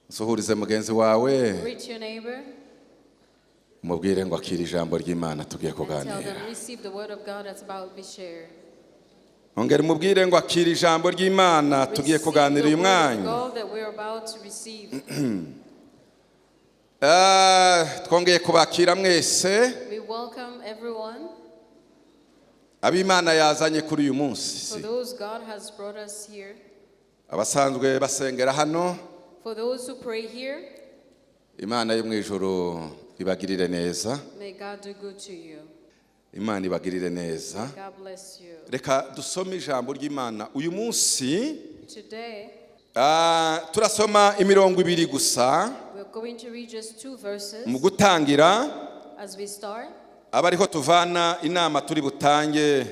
Suhurize mugenzi wawe. Greet your neighbor. Mubwire ngo akira ijambo ry'Imana tugiye Tell kuganira. them receive the word of God that's about to be shared. Ongera mubwire ngo akira ijambo ry'Imana tugiye kuganira uyu mwanya. God that we're about to receive. Twongeye kubakira mwese. We welcome everyone. Ab'Imana yazanye kuri uyu munsi. For those God has brought us here. Abasanzwe basengera hano. For those who pray here. Imana yo mu ijuru ibagirire neza. May God do good to you. Imana ibagirire neza. God bless you. Reka dusome ijambo ry'Imana uyu munsi. Today, turasoma imirongo ibiri gusa. we're going to read just 2 verses. Mu gutangira As we start, abariho tuvana inama turi butange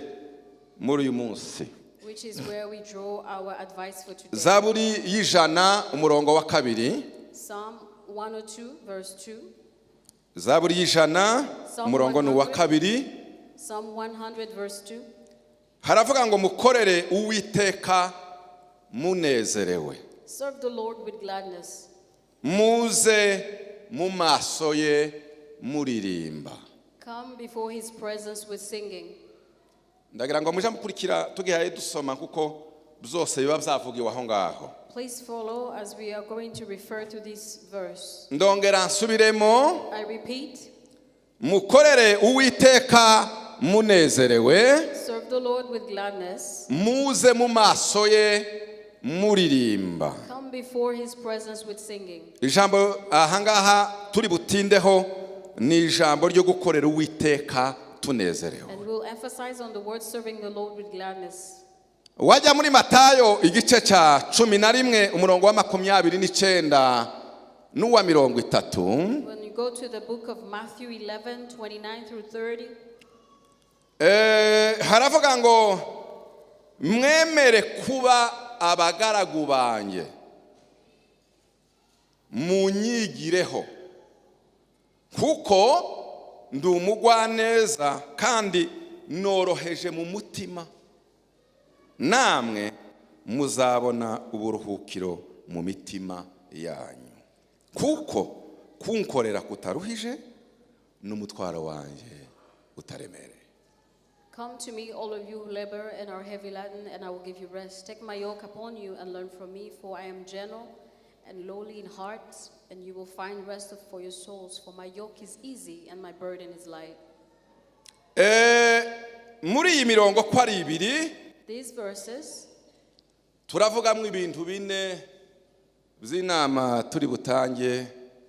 muri uyu munsi. which is where we draw our advice for today. Zaburi y'ijana umurongo wa kabiri. Psalm 102 verse 2. Zaburi y'ijana umurongo ni wa kabiri. Psalm 100 verse 2. Haravuga ngo mukorere Uwiteka munezerewe. Serve the Lord with gladness. Muze mu maso ye muririmba. Come before his presence with singing. Ndagira ngo muje mukurikira tugihaye dusoma kuko byose biba byavugiwe aho ngaho. Please follow as we are going to refer to this verse. Ndongera nsubiremo. I repeat. Mukorere Uwiteka munezerewe. Serve the Lord with gladness. Muze mu maso ye muririmba. Come before his presence with singing. Ijambo ahangaha turi butindeho ni ijambo ryo gukorera Uwiteka tunezerewe. And we'll emphasize on the word serving the Lord with gladness. Wajya muri Matayo igice cya 11 umurongo wa 29 n'uwa 30. When you go to the book of Matthew 11:29 through 30. Haravuga ngo mwemere kuba abagaragu banjye munyigireho kuko ndi umugwaneza kandi noroheje mu mutima namwe muzabona uburuhukiro mu mitima yanyu kuko kunkorera kutaruhije n'umutwaro wanjye utaremereye. Come to me, all of you who labor and are heavy laden, and I will give you rest. Take my yoke upon you and learn from me, for I am gentle and lowly in heart, and you will find rest for your souls. For my yoke is easy and my burden is light. Muri iyi mirongo ko ari ibiri, These verses, turavugamwe ibintu bine by'inama turi butange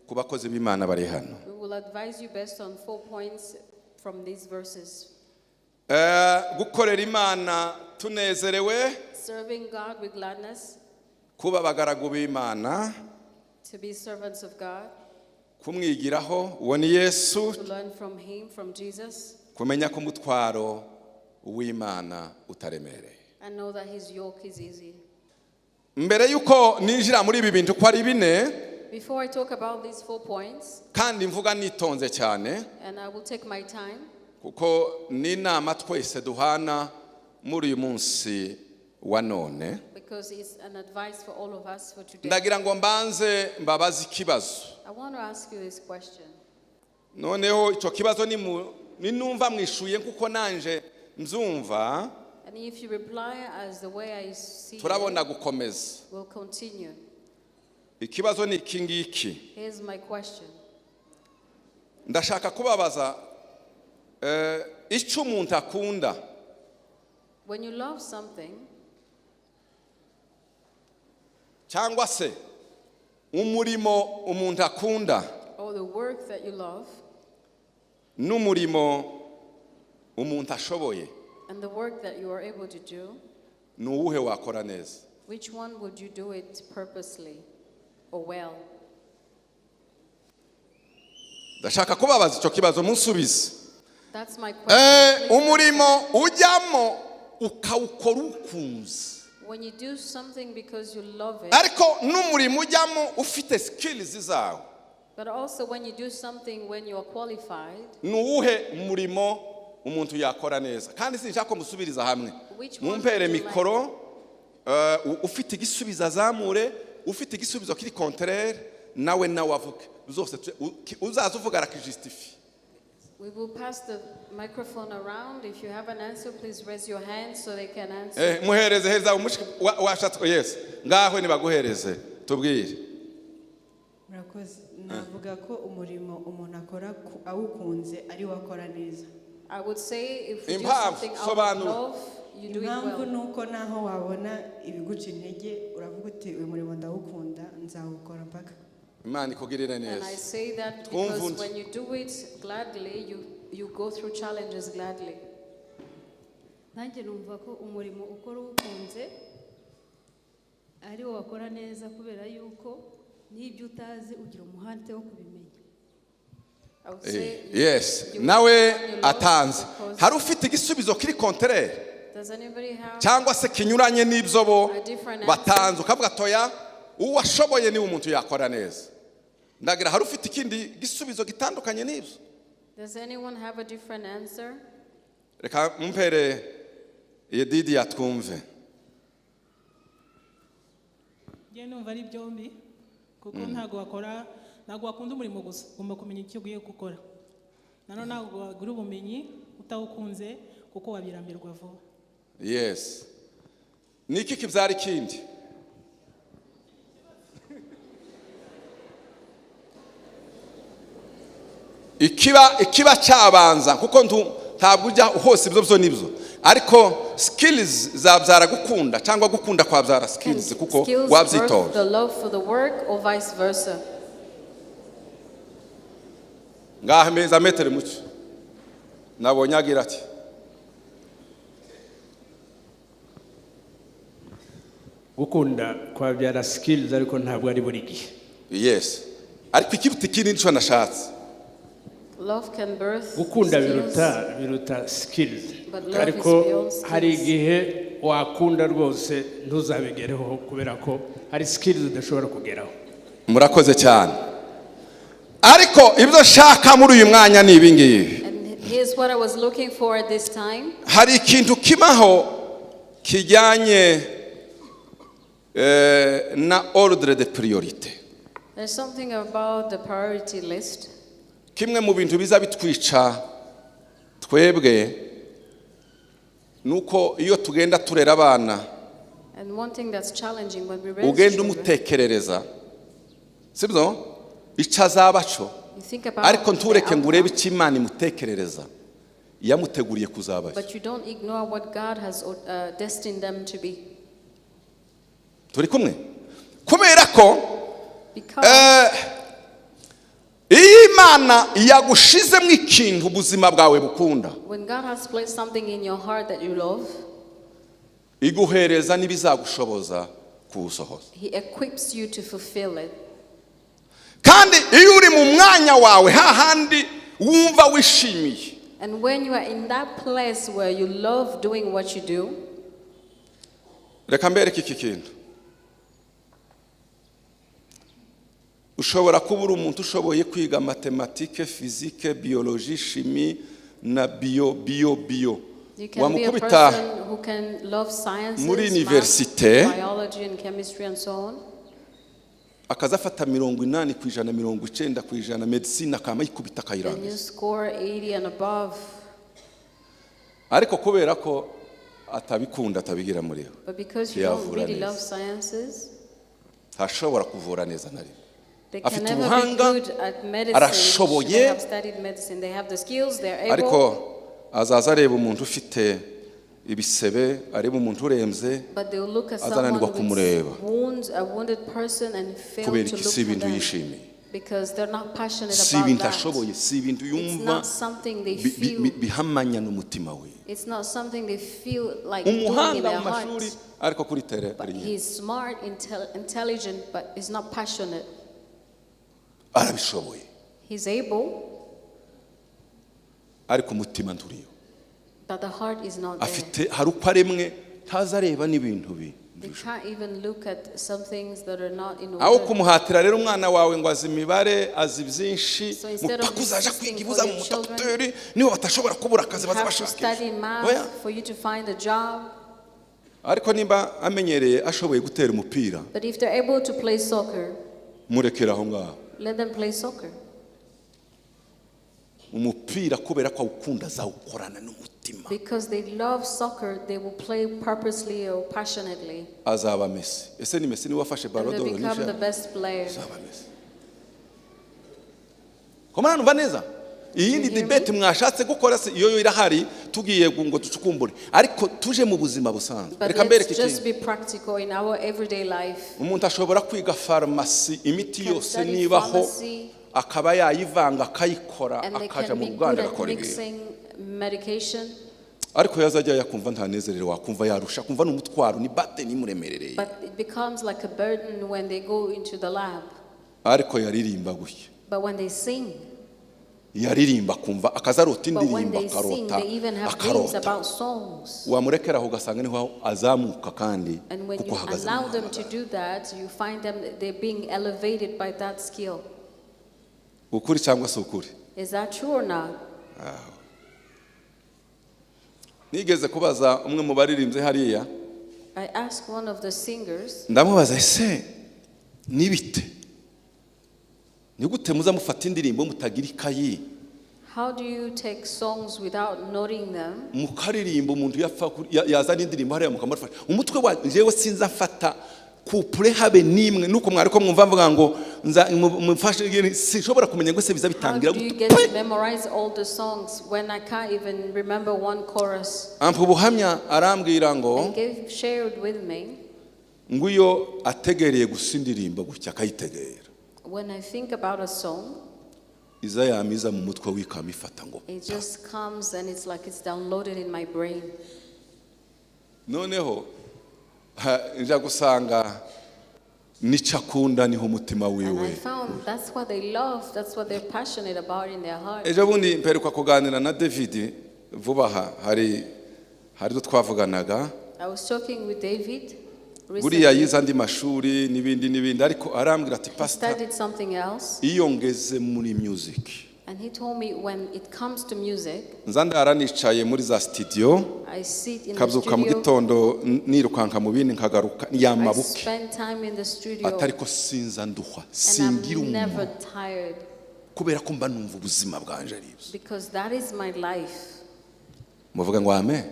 ku bakozi b'Imana bari hano. we will advise you based on 4 points from these verses. Gukorera Imana tunezerewe. Serving God with gladness. Kuba abagaragu b'Imana. To be servants of God. Kumwigiraho uwo ni Yesu. To learn from him, from Jesus. Kumenya ko umutwaro w'Imana utaremereye. And know that his yoke is easy. Mbere yuko ninjira muri ibi bintu ko ari bine. Before I talk about these 4 points, kandi mvuga nitonze cyane, and I will take my time, kuko ni inama twese duhana muri uyu munsi wa none. because it's an advice for all of us for today. Ndagira ngo mbanze mbabaze ikibazo. I want to ask you this question. Noneho icyo kibazo ni numva mwishuye kuko nanje mzumva. And if you reply as the way I see turabona it, gukomeza. we'll continue. Ikibazo ni iki ngiki. Here's my question. Ndashaka kubabaza icyo umuntu akunda. When you love something, cyangwa se umurimo umuntu akunda, or the work that you love, n'umurimo umuntu ashoboye, and the work that you are able to do, ni uwuhe wakora neza? which one would you do it purposely or well? Ndashaka kubabaza icyo kibazo munsubize. That's my question. Umurimo ujyamo ukawukora ukunze. When you do something because you love it, ariko n'umurimo ujyamo ufite skills zawe. but also when you do something when you are qualified, Ni uwuhe umurimo umuntu yakora neza? Kandi sinshaka ko musubiriza hamwe. Mumpere mikoro ufite igisubiza zamure ufite igisubizo kiri contraire nawe avuge zose uzaza uvuga arakijustifie. We will pass the microphone around. If you have an answer, please raise your hand so they can answer. Muhereze heza umushiki washatse. Yes, ngaho nibaguhereze tubwire. Murakoze. Navuga ko umurimo umuntu akora awukunze ari wakora neza. I would say if you do something out of love, you do it well. Impamvu nuko naho wabona ibiguca intege uravuga uti uyu murimo ndawukunda nzawukora mpaka. Imana ikugirire neza. And I say that because when you do it gladly, you go through challenges gladly. Nanjye numva ko umurimo ukora ukunze ari wo wakora neza kubera yuko n'ibyo utazi ugira umuhate wo kubimenya. Yes, nawe atanze. Hari ufite igisubizo kiri contraire cyangwa se kinyuranye n'ibyo bo batanze ukavuga toya uwashoboye ni umuntu yakora neza. Ndagira hari ufite ikindi gisubizo gitandukanye n'ibyo. Does anyone have a different answer? Reka mumpere Didi yatwumve. Je numva ari byombi kuko ntago wakunda umurimo gusa ugomba kumenya icyo ugiye gukora. Nano ntago wagura ubumenyi utawukunze kuko wabirambirwa vuba. Yes. Niki kibyara ikindi? Ikiba cyabanza kuko ntabwo ujya hose ibyo byo nibyo, ariko skills zabyara gukunda cyangwa gukunda kwabyara skills kuko wabyitoza. The love for the work or vice versa. Ngaha meza metere mucyo nabonye agira ati gukunda kwabyara skills ariko ntabwo ari buri gihe. Yes, ariko ikiruta ikindi nico nashatse. Love can birth gukunda biruta skills, ariko hari igihe wakunda rwose ntuzabigereho kubera ko hari skills udashobora kugeraho. Murakoze cyane. Ariko ibyo shaka muri uyu mwanya ni ibingibi. Here's what I was looking for at this time. Hari ikintu kimaho kijyanye na ordre de priorité. There's something about the priority list. Kimwe mu bintu biza bitwica twebwe nuko iyo tugenda turera abana And one thing that's challenging when we raise ugenda children, umutekerereza sibyo icazabaco ariko ntureke ngo urebe icyo Imana imutekerereza yamuteguriye kuzabaho. but you don't ignore what God has destined them to be. Turi kumwe kubera ko Imana yagushizemo ikintu ubuzima bwawe bukunda. When God has placed something in your heart that you love, iguhereza n'ibizagushoboza kuwusohoza. He equips you to fulfill it. Kandi iyo uri mu mwanya wawe hahandi wumva wishimiye. And when you are in that place where you love doing what you do, reka mbereke iki kintu. Ushobora kuba uri umuntu ushoboye kwiga matematike, fizike, biologie, chimie na bio. you can be a person who can love sciences, muri université, biology and chemistry and so on. akazafata 80%, 90% medicine akama yikubita And you kayirangiza. score 80 and above. Ariko kubera ko atabikunda atabigira muri yo. But because you don't really love sciences, ntashobora kuvura neza nari. they can Afite never be ubuhanga, good at medicine. arashoboye, They have studied medicine. They have the skills. They're able. Ariko azaza areba umuntu ufite ibisebe, areba umuntu uremze, But they'll look at azananirwa someone kumureba. with wounds, a wounded person, and fail Kubera to iki look si for ibintu them yishimiye. because they're not passionate Si about ibintu that. ashoboye, si ibintu It's yumva not something they feel. bihamanya n'umutima we. It's not something they feel like doing in Umuhanga their mu mashuri hearts. ariko kuri tere But ari nyine. he's smart, intelligent, but he's not passionate. Arabishoboye. He's able, ariko umutima nturiyo. but the heart is not there. Afite hari uko aremwe ntazareba n'ibintu bi. They can't even look at some things that are not in Aho order. kumuhatira rero umwana wawe ngo azi imibare azi byinshi So instead of mupakuzaje insisting kwigibuza for mu your children, mutaguteri niho batashobora kubura akazi You have to study bazabashakisha. math for you to find a job. ariko nimba amenyereye ashoboye gutera umupira But if they're able to play soccer, murekera aho ngaho let them play soccer. umupira kubera ko awukunda azawukorana n'umutima Because they love soccer, they will play purposely or passionately. azaba Messi. Ese ni Messi niwe wafashe And Ballon they d'Or become the nisha best player. azaba Messi. Komana numva neza iyindi debate mwashatse gukora se iyo irahari tugiye ngo ducukumbure ariko tuje mu buzima busanzwe. But Reka mbereke let's just iki be practical in our everyday life. umuntu ashobora kwiga farumasi imiti Can yose study nibaho pharmacy, akaba yayivanga akayikora and they akaja can mu be good ruganda at agakora ibintu mixing medication. ariko yazajya yakumva ntanezerewe wakumva yarusha kumva n'umutwaro ni bate nimuremerereye But it becomes like a burden when they go into the lab. ariko yaririmba gutya But when they sing, yaririmba kumva akazarota but when indirimbo they sing, akarota they even have dreams akarota about songs. wamurekera aho ugasanga niho azamuka kandi And when kuko you ahagaze allow mu them to muhamagaro. do that, you find them, they're being elevated by that skill. ukuri cyangwa se ukuri Is that true or not? nigeze kubaza umwe mu baririmbyi hariya I asked one of the singers, ndamubaza ese nibite ni gute muza mufata indirimbo mutagira ikayi how do you take songs without noting them? mukaririmbo umuntu yazana indirimbo hariya mukamufasha umutwe wa jewe sinza mfata couple habe nimwe nuko mwari ko mwumva mvuga ngo mufashe sinshobora kumenya ngo se biza How bitangira do you get to memorize all the songs when I can't even remember one chorus? ampu buhamya arambwira ngo And shared with me, nguyo ategereye gusindirimba gutya akayitegera when I think about a song, iza yamiza mu mutwe wikamifata ngo it just comes and it's like it's downloaded in my brain. noneho nja gusanga nicakunda niho umutima And I wiwe found that's what they love, that's what they're passionate about in their heart. ejo bundi mperuka kuganira na David vuba aha hari twavuganaga I was talking with David buriya recently. yize andi mashuri n'ibindi ariko arambwira ati He pastor studied something else, iyo ngeze muri music and he told me when it comes to music, nza ndaranicaye muri za studio I sit in the kabyuka mu studio, gitondo nirukanka mu bindi nkagaruka I yamabuke spend time in the studio, atariko sinza nduha and singira I'm never umuntu tired, kubera ko mba numva ubuzima bwanje ari ibyo because that is my life. muvuga ngo amen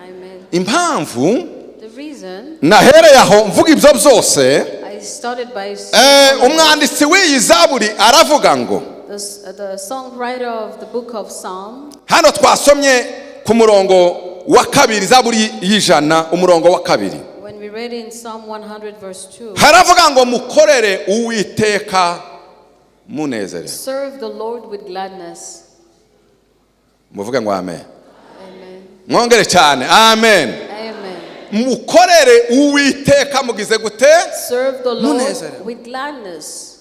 Amen. impamvu The reason nahereye aho mvuga ibyo byose I started by umwanditsi w'iyi zaburi aravuga ngo the songwriter of the book of Psalm. hano twasomye ku murongo wa kabiri zaburi y'ijana umurongo wa kabiri When we read in Psalm 100 verse 2, haravuga ngo mukorere uwiteka munezere serve the Lord with gladness. muvuga ngo amen Amen. mwongere cyane amen Amen. mukorere uwiteka mugize gute Serve the Munezere. Lord with gladness.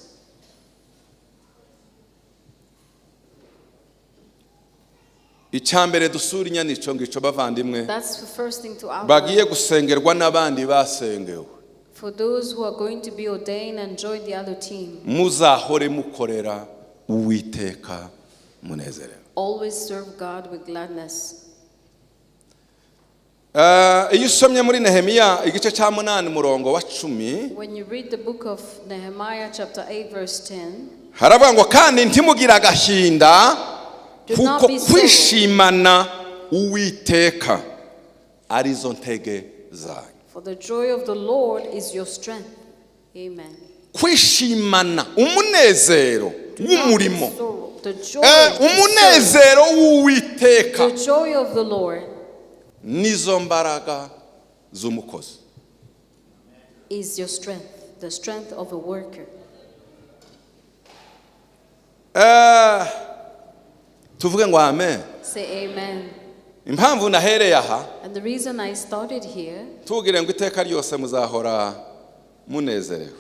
icyambere dusura inyanico ngico bavandimwe That's the first thing to bagiye outline. gusengerwa n'abandi basengewe For those who are going to be ordained and join the other team, muzahore mukorera uwiteka munezere always serve God with gladness. iyo usomye muri Nehemiya igice cya 8 umurongo wa 10 When you read the book of Nehemiah chapter 8 verse 10, haravuga ngo kandi ntimugira agahinda Do not kuko be sorrowful. kwishimana uwiteka arizo ntege zanyu for the joy of the Lord is your strength. Amen. kwishimana umunezero Do not be w'umurimo sorrow. The joy, to serve. umunezero w'uwiteka The joy of the Lord nizo mbaraga z'umukozi is your strength, the strength of a worker. tuvuge ngo amen Say amen. impamvu nahereye aha And the reason I started here, tubwire ngo iteka ryose muzahora munezerewe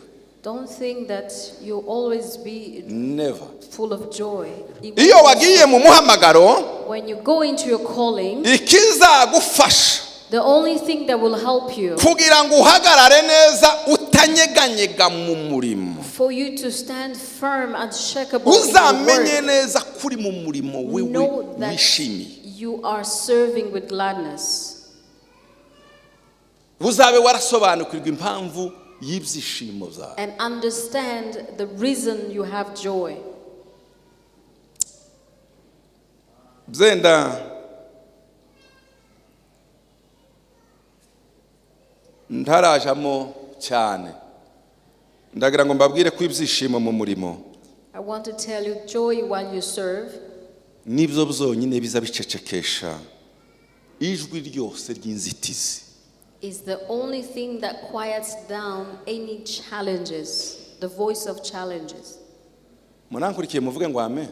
don't think that you'll always be never full of joy. iyo wagiye mu muhamagaro When you go into your calling, ikizagufasha the only thing that will help you kugira ngo uhagarare neza utanyeganyega mu murimo for you to stand firm and unshakable in your uzamenye word, neza kuri mu murimo wewe know that wishimiye you are serving with gladness. uzabe warasobanukirwa impamvu y'ibyishimo zawe. And understand the reason you have joy. Zenda ntarajamo cyane, ndagira ngo mbabwire ko ibyishimo mu murimo I want to tell you, joy while you serve nibyo byonyine biza bicecekesha ijwi ryose ry'inzitizi. is the only thing that quiets down any challenges, the voice of challenges. Munankurikiye muvuge ngo amen.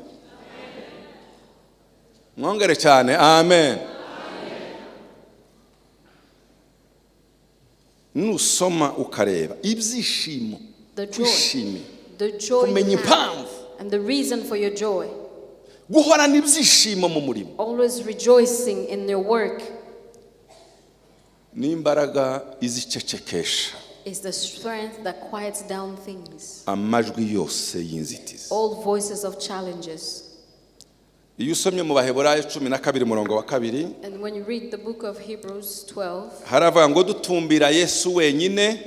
Mwongere cyane amen. Nusoma ukareba ibyishimo, kwishimira, The joy kumenya you have, impamvu, and the reason for your joy. guhorana ibyishimo mu murimo Always rejoicing in your work n'imbaraga izicecekesha is the strength that quiets down things, amajwi yose y'inzitizi. all voices of challenges. Iyo usomye mu Baheburayo 12:2 And when you read the book of Hebrews 12, haravuga ngo dutumbira Yesu wenyine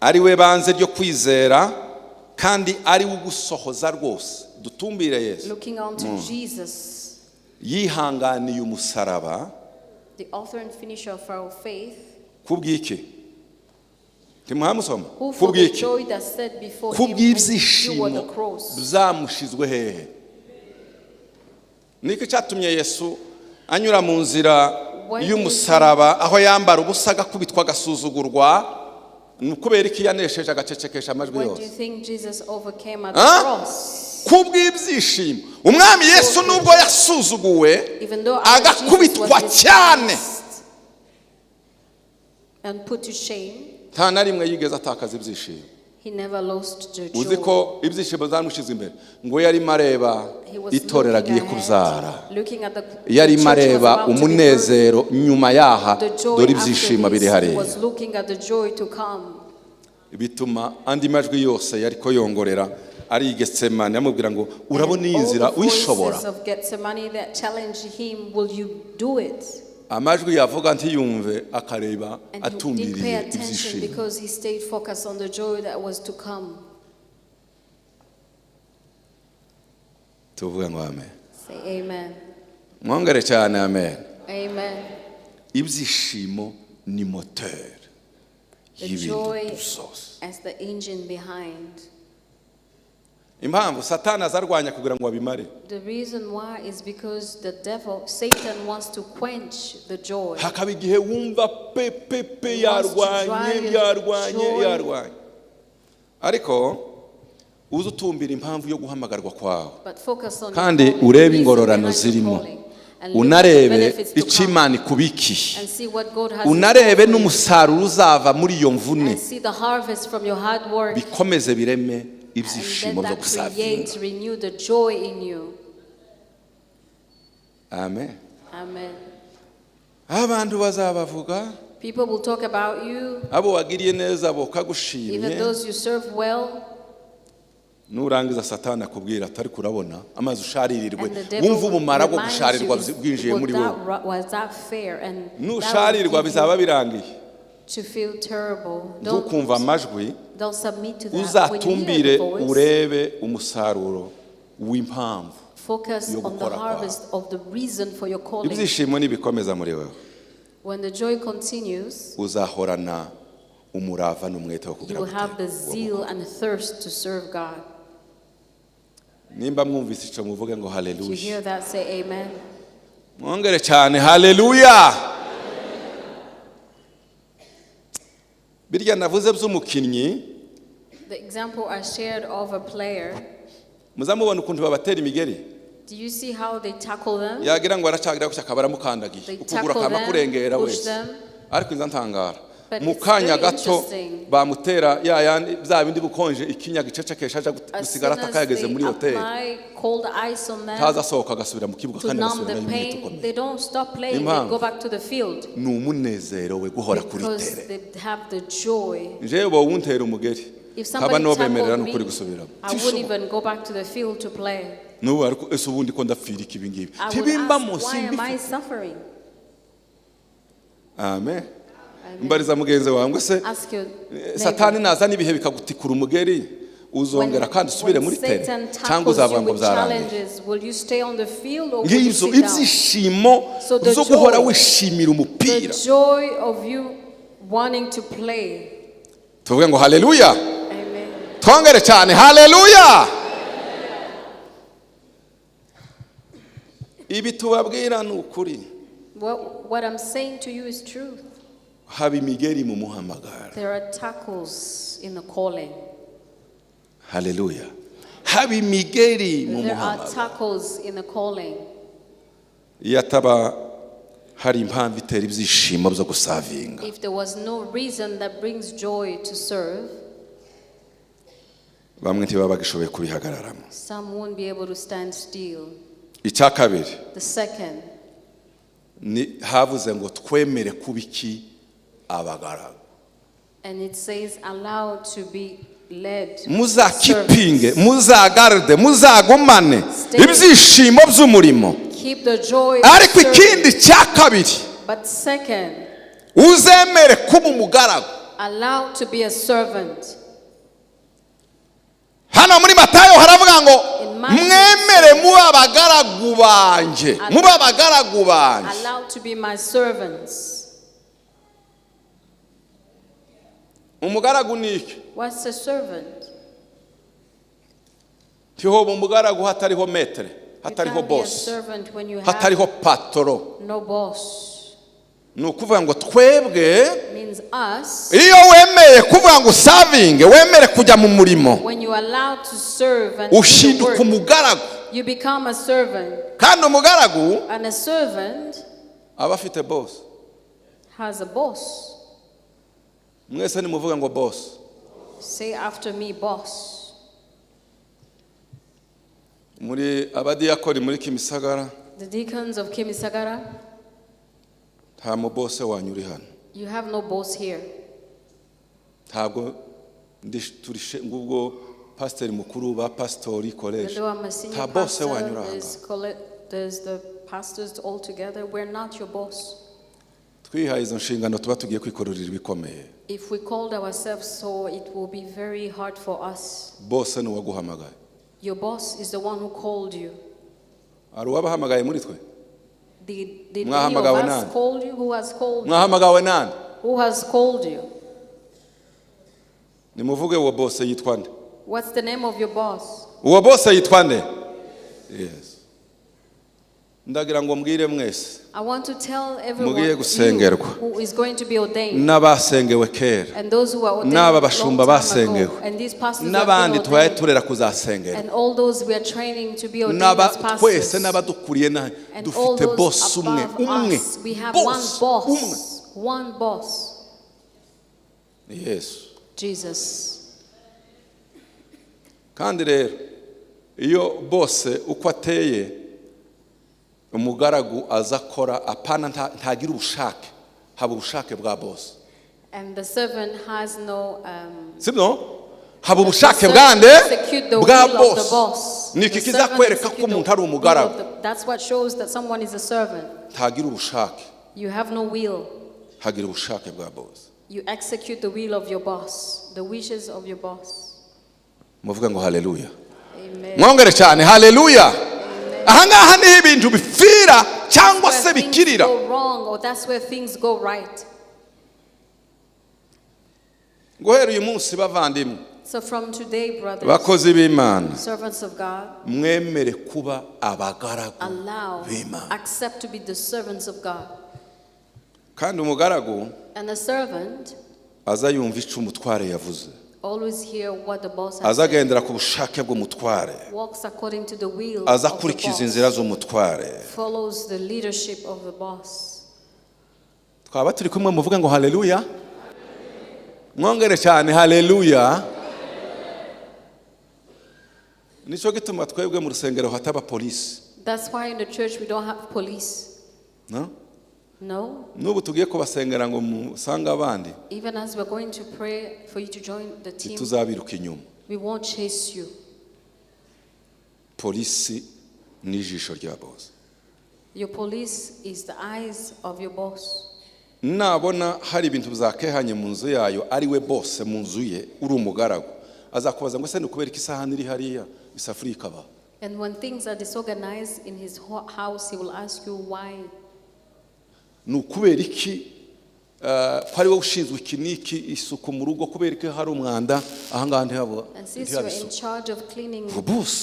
ari we banze ryo kwizera kandi ari we ugusohoza rwose. Dutumbire Yesu looking unto Jesus, yihanganiye umusaraba the author and finisher of our faith, kubw'iki? Timuhamusoma who for the kubw'iki? joy that set before him Kubw'ibyishimo endured the cross. byamushizwe hehe? Niki cyatumye Yesu anyura mu nzira y'umusaraba aho yambara ubusa agakubitwa agasuzugurwa? Kubera iki yanesheje agacecekesha amajwi When do you yose? think Jesus overcame at the cross? Kubw'ibyishimo. Umwami Yesu nubwo yasuzuguwe Even though our Jesus agakubitwa was cyane, despised and put to shame, nta na rimwe yigeze atakaza ibyishimo. he never lost the Uzi joy. ko ibyishimo zamushize imbere ngo yarimo areba He was itorero looking agiye kubyara, ahead, looking at the yarimo church was areba about to be birthed. umunezero nyuma yaha The joy dore after ibyishimo biri this, he hariya. was looking at the joy to come. Bituma andi majwi yose yariko yongorera ari i Getsemani amubwira ngo urabona iyi All nzira the uyishobora. voices of Gethsemane that challenged him, will you do it? Amajwi yavuga ntiyumve akareba And he didn't pay atumbiriye attention ibyishimo. because he stayed focused on the joy that was to come. Tuvuga ngo amen. Say amen. Mwongere cyane amen. Amen. Ibyishimo ni moteur The y'ibintu joy byose. as the engine behind. Impamvu Satani azarwanya kugira ngo abimare. The reason why is because the devil, Satan, wants to quench the joy. Hakaba igihe wumva pepepe He wants to drive yarwanye joy. ariko uzi utumbira impamvu yo guhamagarwa kwawe But focus on kandi your calling, urebe the reason ingororano behind your zirimo, calling, and look at the unarebe benefits to icyo come, Imana ikubikiye, and see what God has in unarebe store for you, n'umusaruro uzava muri iyo mvune, and see the harvest from your hard work, bikomeze bireme and ibyishimo then byo that gusavinga. creates, renew the joy in you. Amen. Amen. Abantu bazabavuga, People will talk about you, abo wagiriye neza abo even kagushimye, those you serve well, nurangiza Satani akubwira atari kurabona amazi usharirirwe, and the devil wumva ubumara bwo reminds gusharirwa you, bwinjiye muri wowe. was that fair? And that Nusharirwa will give bizaba you birangiye. to feel terrible. Ntukumva amajwi, Don't submit to that. When you hear uzatumbire the voice, urebe umusaruro w'impamvu. focus yo on the gukora harvest of the reason for your calling. Ibyishimo nibikomeza muri wewe, When the joy continues, uzahorana umurava n'umwete wo you kugira will have the ngo zeal and thirst to serve God. nimba mwumvise icyo muvuge ngo If you haleluya. hear that, say amen. Mwongere cyane haleluya. Birya navuze by'umukinnyi, The example I shared of a player, muzamubona ukuntu babatera imigeri, do you see how they tackle them? yagira ngo aracagira gushaka They baramukandagiye, ukugura tackle kama them, kurengera push wese. them. Ariko inza ntangara But mu it's kanya very gato interesting. bamutera yayandi bya bindi bukonje ikinya gicecekesha aja As gusigara soon as atakageze they muri hoteli, apply cold ice on them taza asohoka agasubira mu kibuga to kandi numb agasubira the mu pain, ikomeye. they don't stop playing, they Impamvu? go back to the field Ni umunezero we guhora kuri because tere. they have the joy. Jewe bo wuntera umugeri, If kaba somebody nobemerera tackled n'ukuri me, gusubiramo. I wouldn't even go back to the field to play. Nubu ariko ese ubundi ko ndafirika ibi ngibi. I would Tibimbamo ask, why am I simbi. suffering? Amen. mbariza mugenzi wawe ngo se Ask your satani neighbor. naza n'ibihe bikagutikura umugeri uzongera kandi usubire muri tere Satan cyangwa tackles uzavuga you ngo with byarangiye. challenges, will you stay on the field or will you Ngibyo sit down? ibyishimo So the zo guhora joy- wishimira umupira. The joy of you wanting to play. Tuvuge ngo haleluya. Amen. Twongere cyane haleluya. Ibi tubabwira ni ukuri. What I'm saying to you is truth. Haba imigeri mu muhamagara. There are tackles in the calling. Haleluya. Haba imigeri mu There are muhamagara. tackles in the calling. Yataba hari impamvu itera ibyishimo byo gusavinga. If there was no reason that brings joy to serve, Bamwe ntibaba bagishoboye kubihagararamo. some won't be able to stand still. Icya kabiri The second, ni havuze ngo twemere kubiki abagaragu. and it says allowed to be led. Muzakipinge, servants. muzagarde, muzagumane Stay. ibyishimo by'umurimo. Keep the joy. Ariko of serving. ikindi cya kabiri But second, uzemere kuba umugaragu. allowed to be a servant. Hano muri Matayo haravuga ngo In Matthew, mwemere muba abagaragu banje, muba abagaragu banje. Allowed to be my servants. Umugaragu ni iki? What's a servant? Tihoba umugaragu hatariho metere, You hatariho can't be a boss, servant when you hatariho have patoro. no boss. Ni ukuvuga ngo twebwe Means us. iyo wemeye kuvuga ngo usavinge, wemere kujya mu murimo, When you are allowed to serve and do the ushinduka work, umugaragu. you become a servant. Kandi umugaragu And a servant aba afite boss. has a boss. Mwese nimuvuga ngo boss. Say after me, boss. Muri abadiyakoni muri Kimisagara The deacons of Kimisagara, nta mu boss wanyu uri hano. you have no boss here. Ntabwo ngubwo pasiteri mukuru ba pastori college. Although I'm a senior Nta boss pastor, wanyu uri aha. there's the pastors all together. We're not your boss. Twihaye izo nshingano tuba tugiye kwikorera ibikomeye. If we called ourselves so, it will be very hard for us. Boss ni uwaguhamagaye. Your boss is the one who called you. Ari uwabahamagaye muri twe? Did any of Mwahamagawe us nani? call you? Who has called you? Mwahamagawe nani? Who has called you? Nimuvuge uwo boss yitwa nde? What's the name of your boss? Uwo boss yitwa nde? Yes. Ndagira ngo mbwire mwese I want to tell Mugiye everyone you gusengerwa. who is going to be ordained. n'abasengewe kera And those who are ordained n'aba long bashumba time basengewe ago. And these pastors who n'abandi have been tubaye ordained. turera kuzasengera And all those we are training to be ordained n'aba as pastors. twese n'abadukuriye na And all dufite those boss umwe above us, we have one boss. One boss. Yesu. Jesus. Kandi rero iyo bose uko ateye umugaragu azakora apana ntagira ubushake, haba ubushake bwa boss. And the servant has no Sibyo? Haba the ubushake servant bwande execute the bwa will of the boss. boss. Niki The servant kizakwereka ko execute the umuntu ari will of umugaragu. That's what shows that someone is a servant. Ntagira ubushake, You have no will. hagira ubushake bwa boss. You execute the will of your boss, the wishes of your boss. Muvuga ngo haleluya. Amen. Mwongere cyane haleluya. Ahangaha niho ibintu bipfira cyangwa Where se things bikirira. go wrong, or that's where things go right. Guhera uyu munsi bavandimwe, So from today, brothers, bakozi b'Imana, servants of God, mwemere kuba abagaragu allow, b'Imana. accept to be the servants of God. Kandi umugaragu And a servant aza yumva icyo umutware yavuze, always hear what the boss has aza said, agendera ku bushake bw'umutware, walks according to the will aza of the akurikiza inzira boss, z'umutware. follows the leadership of the boss. Twaba turi kumwe muvuga ngo haleluya. Mwongere cyane haleluya. Nicyo gituma twebwe mu rusengero hataba polisi. That's why in the church we don't have police. No? No. Nubu tugiye kubasengera ngo musanga abandi, Even as we're going to pray for you to join the team, tuzabiruka inyuma. we won't chase you. Polisi ni ijisho rya boss. Your police is the eyes of your boss. nabona hari ibintu bizakehanye mu nzu yayo ari we bose mu nzu ye uri umugaragu azakubaza ngo se ni kubera isahani iri hariya isafuriya ikaba. And when things are disorganized in his house, he will ask you why. Ni ukubera iki ko ari wowe ushinzwe ikiniki isuku mu rugo kubera ko hari umwanda ahangaha ntihabo. And since you're in charge of cleaning,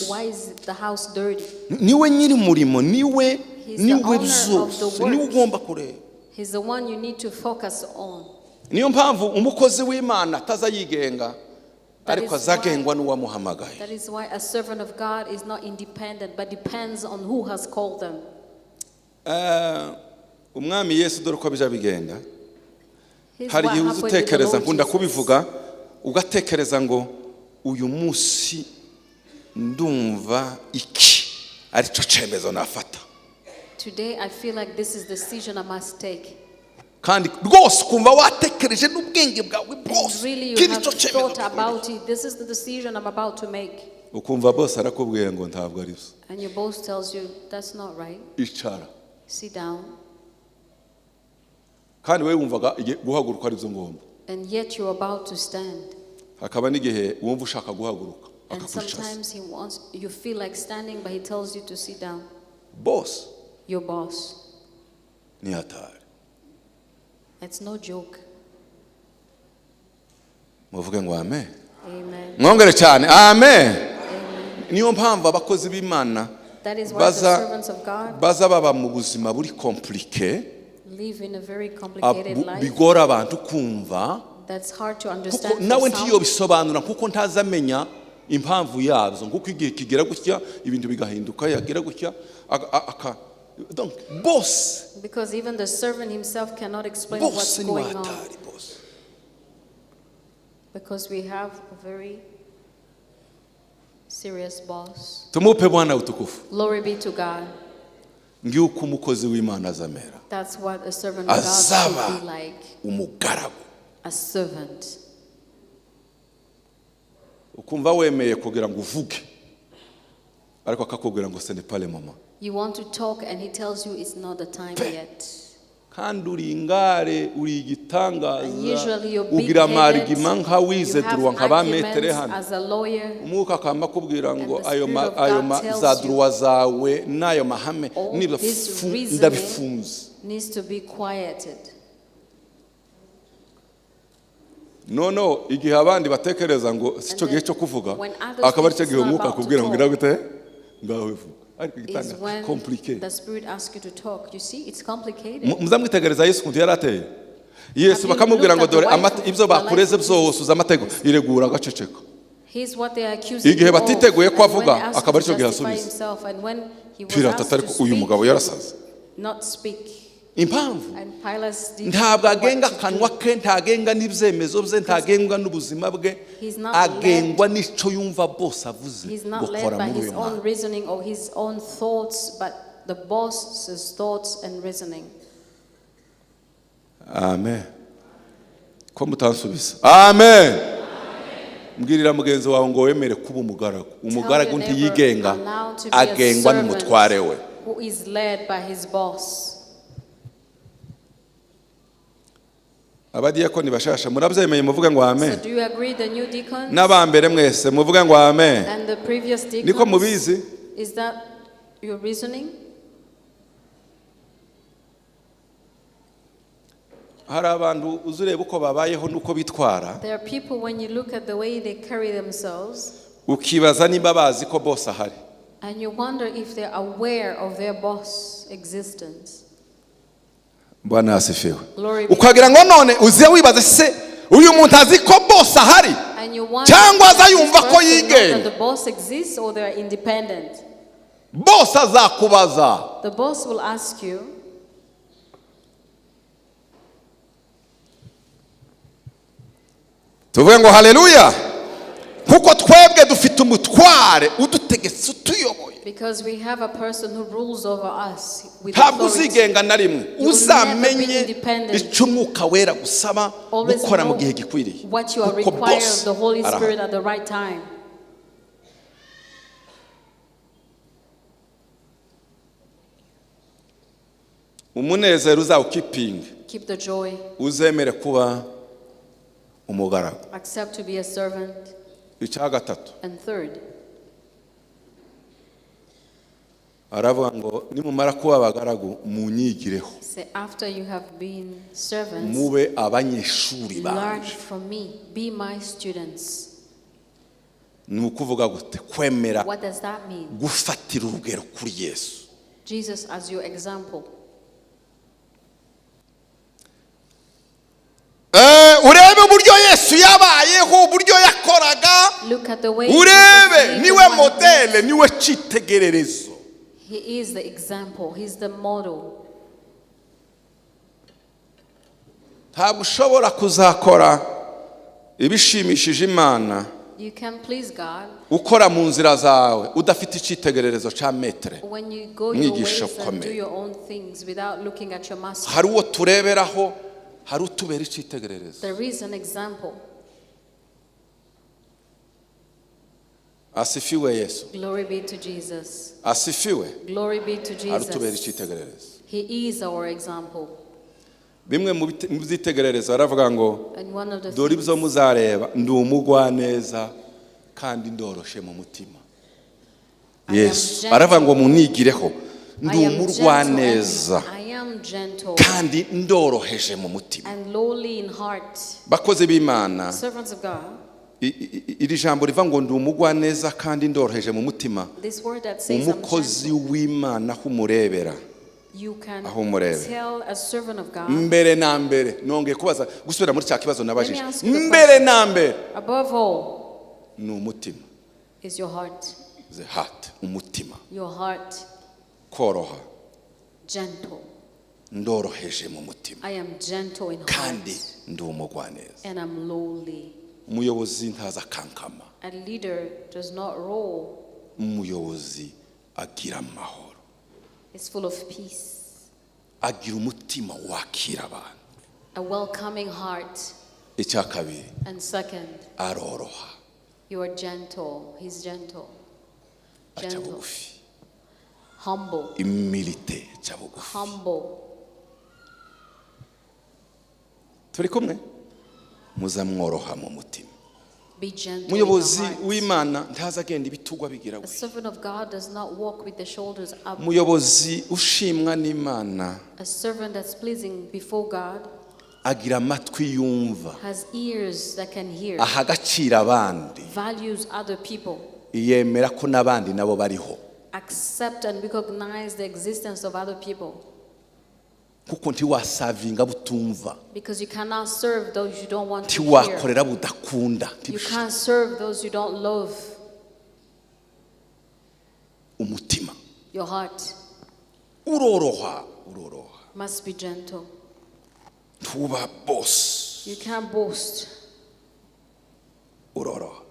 why is the house dirty? Niwe nyiri murimo, niwe byose, niwe ugomba kureba. He's the one you need to focus on. Niyo mpamvu umukozi w'Imana atazayigenga ariko azagengwa n'uwamuhamagaye. That is why a servant of God is not independent but depends on who has called them. Umwami Yesu dore uko bija bigenda. Hari igihe utekereza nkunda kubivuga ugatekereza ngo uyu munsi ndumva iki arico cemezo nafata. Today I feel like this is the decision I must take. Kandi rwose kumva watekereje n'ubwenge bwawe bwose really you have thought about it. This is the decision I'm about to make. Ukumva boss arakubwiye ngo ntabwo ari byo. And your boss tells you that's not right. Icara. Sit down. Kandi wewe wumvaga guhaguruka ari byo ngomba. And yet you're about to stand. Hakaba n'igihe wumva ushaka guhaguruka. And sometimes you feel like standing but he tells you to sit down. Boss. Your boss. Ni hatari. It's no joke. Muvuge ngo amen. Amen. Mwongere cyane. Amen. Niyo mpamvu abakozi b'Imana baza baba mu buzima buri compliqué. Live in a very complicated life. Bigora abantu kumva. That's hard to understand. Nawe ntiyo bisobanura kuko ntazamenya impamvu yazo nguko igihe kigera gutya ibintu bigahinduka yagira gutya donc boss. Because even the servant himself cannot explain what's going on. Because we have a very serious boss. Tumupe Bwana utukufu. Glory be to God. Ngiuko umukozi w'Imana azamera. That's what a servant of God should be like. Umugaragu. A servant. Ukumva wemeye kugira ngo uvuge. Ariko akakubwira ngo ce n'est pas le moment. You want to talk and he tells you it's not the time yet. Kandi uri ingare uri igitangaza ugira amarigima nka wize duruwa nk'abametere hano as a lawyer. Umwuka akamba kubwira ngo ayo za duruwa zawe n'ayo mahame ndabifunze. Needs to be quieted. No igihe abandi batekereza ngo sico gihe cyo kuvuga akaba ari cyo gihe umwuka akubwira ngo iragute ngaho ivuga. Is when the Spirit asks you to talk. You see, it's complicated. Muzamwitegereza Yesu kuntu yarateye. Yesu bakamubwira ngo dore ibyo bakureze byose uzamatego iregura agaceceka. He's what they are accusing. Igihe batiteguye ko avuga akaba ari cyo gihe asubiza. Pilate atari uyu mugabo yarasaze. Not speak. Impamvu ntabwo agenga kanwa ke ntagenga n'ibyemezo bye ntagenga n'ubuzima bwe agengwa n'icyo yumva bose avuze gukora muri uyu own reasoning or his own thoughts but the boss's thoughts and reasoning. Amen. Ko mutansubiza. Amen. Mbwirira mugenzi wawe ngo wemere kuba umugaragu ntiyigenga agengwa n'umutware we. Who is led by his boss. Abadiyakoni bashasha murabyemeye muvuga ngo amen. So do you agree the new deacons? N'abambere mwese muvuga ngo amen. And the previous deacons? Niko mubizi? Is that your reasoning? Hari abantu uzureba uko babayeho nuko bitwara. There are people when you look at the way they carry themselves. Ukibaza nimba bazi ko boss ahari. And you wonder if they're aware of their boss' existence. Bwana asifiwe. Ukagira ngo none uziye wibaze se uyu muntu azi ko boss ahari cyangwa azayumva ko yigenga. The boss exists or they are independent. Boss azakubaza. The boss will ask you. Tuvuge ngo haleluya. Kuko twebwe dufite umutware udutegetse utuyoboye. Because we have a person who rules over us with authority. Uzigenga na rimwe uzamenye icumwuka wera gusaba gukora mu gihe gikwiriye. What you are required of the Holy Spirit at the right time. Umunezero uzawukipinga. Keep the joy. uzemere kuba umugaragu. Accept to be a servant. Icya gatatu And third, aravuga ngo nimumara kuba abagaragu munyigireho, say after you have been servants, mube abanyeshuri learn banje. from me. Be my students. Ni ukuvuga gute? Kwemera What does that mean? gufatira urugero kuri Yesu. Jesus as your example. Urebe uburyo Yesu yabayeho, uburyo yakoraga, Look at the way urebe Jesus lived niwe and what he modele, did. niwe cyitegererezo. He is the example. He's the model. Ntabwo ushobora kuzakora ibishimishije Imana You can please God ukora mu nzira zawe udafite icyitegererezo cya metere. when you go your ways Mwigisha and do ukomeye. your own things without looking at your master. Hari uwo tureberaho, hari utubera icyitegererezo. There is an example. Asifiwe Yesu, Glory be to Jesus. asifiwe. Glory be to Hari utubera Jesus. icyitegererezo. He is our example. Bimwe mu byitegererezo aravuga ngo And one of the dore ibyo things, muzareba, ndi umugwaneza kandi ndoroshe mu mutima. I am Yesu gentle. aravuga ngo munigireho, ndi I am umurwaneza gentle and- I am gentle kandi ndoroheje mu mutima. and lowly in heart. Bakozi b'Imana, Servants of God, iri jambo riva ngo ndi umugwaneza kandi ndoroheje mu mutima. this word that says I'm Umukozi gentle, w'Imana aho umureba, you can aho umureba. tell a servant of God, Mbere na mbere nongeye kubaza gusubira muri cya kibazo nabajije. Let me ask you the Mbere question. na mbere above all, ni umutima. is your heart. The heart, umutima. Your heart Koroha, gentle. ndoroheje mu mutima I am gentle in kandi heart ndi umugwaneza. and I'm lowly. Umuyobozi ntaza kankama, A leader does not roll. umuyobozi agira amahoro, It's full of peace. agira umutima wakira abantu. A welcoming heart. Icya kabiri, And second, aroroha, you are gentle. He's gentle. aca Gentle. bugufi. Humble. Imilite aca bugufi. Humble. Turi kumwe? Muza mworoha mu mutima. Be gentle in Umuyobozi your heart. w'Imana ntaza agenda ibitugwa bigira A gutya. servant of God does not walk with the shoulders up. Umuyobozi ushimwa n'Imana A servant that's pleasing before God agira amatwi yumva, has ears that can hear, aha agaciro abandi, values other people, yemera ko n'abandi nabo bariho, accept and recognize the existence of other people. kuko ntiwasavinga butumva, Because you cannot serve those you don't want to hear. ntiwakorera budakunda. You can't serve those you don't love. Umutima Your heart uroroha must be gentle. ntuba boss, You can't boast. uroroha.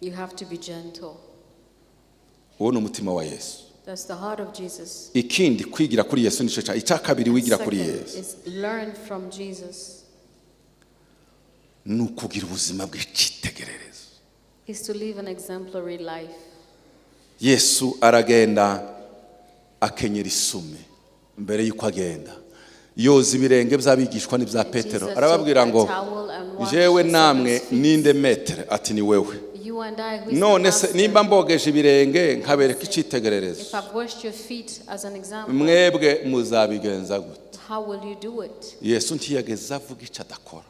You have to be gentle. Uwo ni umutima wa Yesu. That's the heart of Jesus. Ikindi kwigira kuri Yesu nicyo cya icya kabiri wigira kuri Second Yesu is learn from Jesus. ni ukugira ubuzima bw'icyitegererezo. Is to live an exemplary life. Yesu aragenda akenyera isume mbere y'uko agenda yoza ibirenge by'abigishwa n'ibya Petero, Jesus arababwira took ngo a towel and washed jewe the namwe servants' feet. ninde metere, ati ni wewe. You and I, who is the None se master? nimba mbogeje ibirenge nkabereka icyitegererezo, If I've washed your feet as an example, mwebwe muzabigenza gute? how will you do it? Yesu ntiyageze avuga icyo adakora.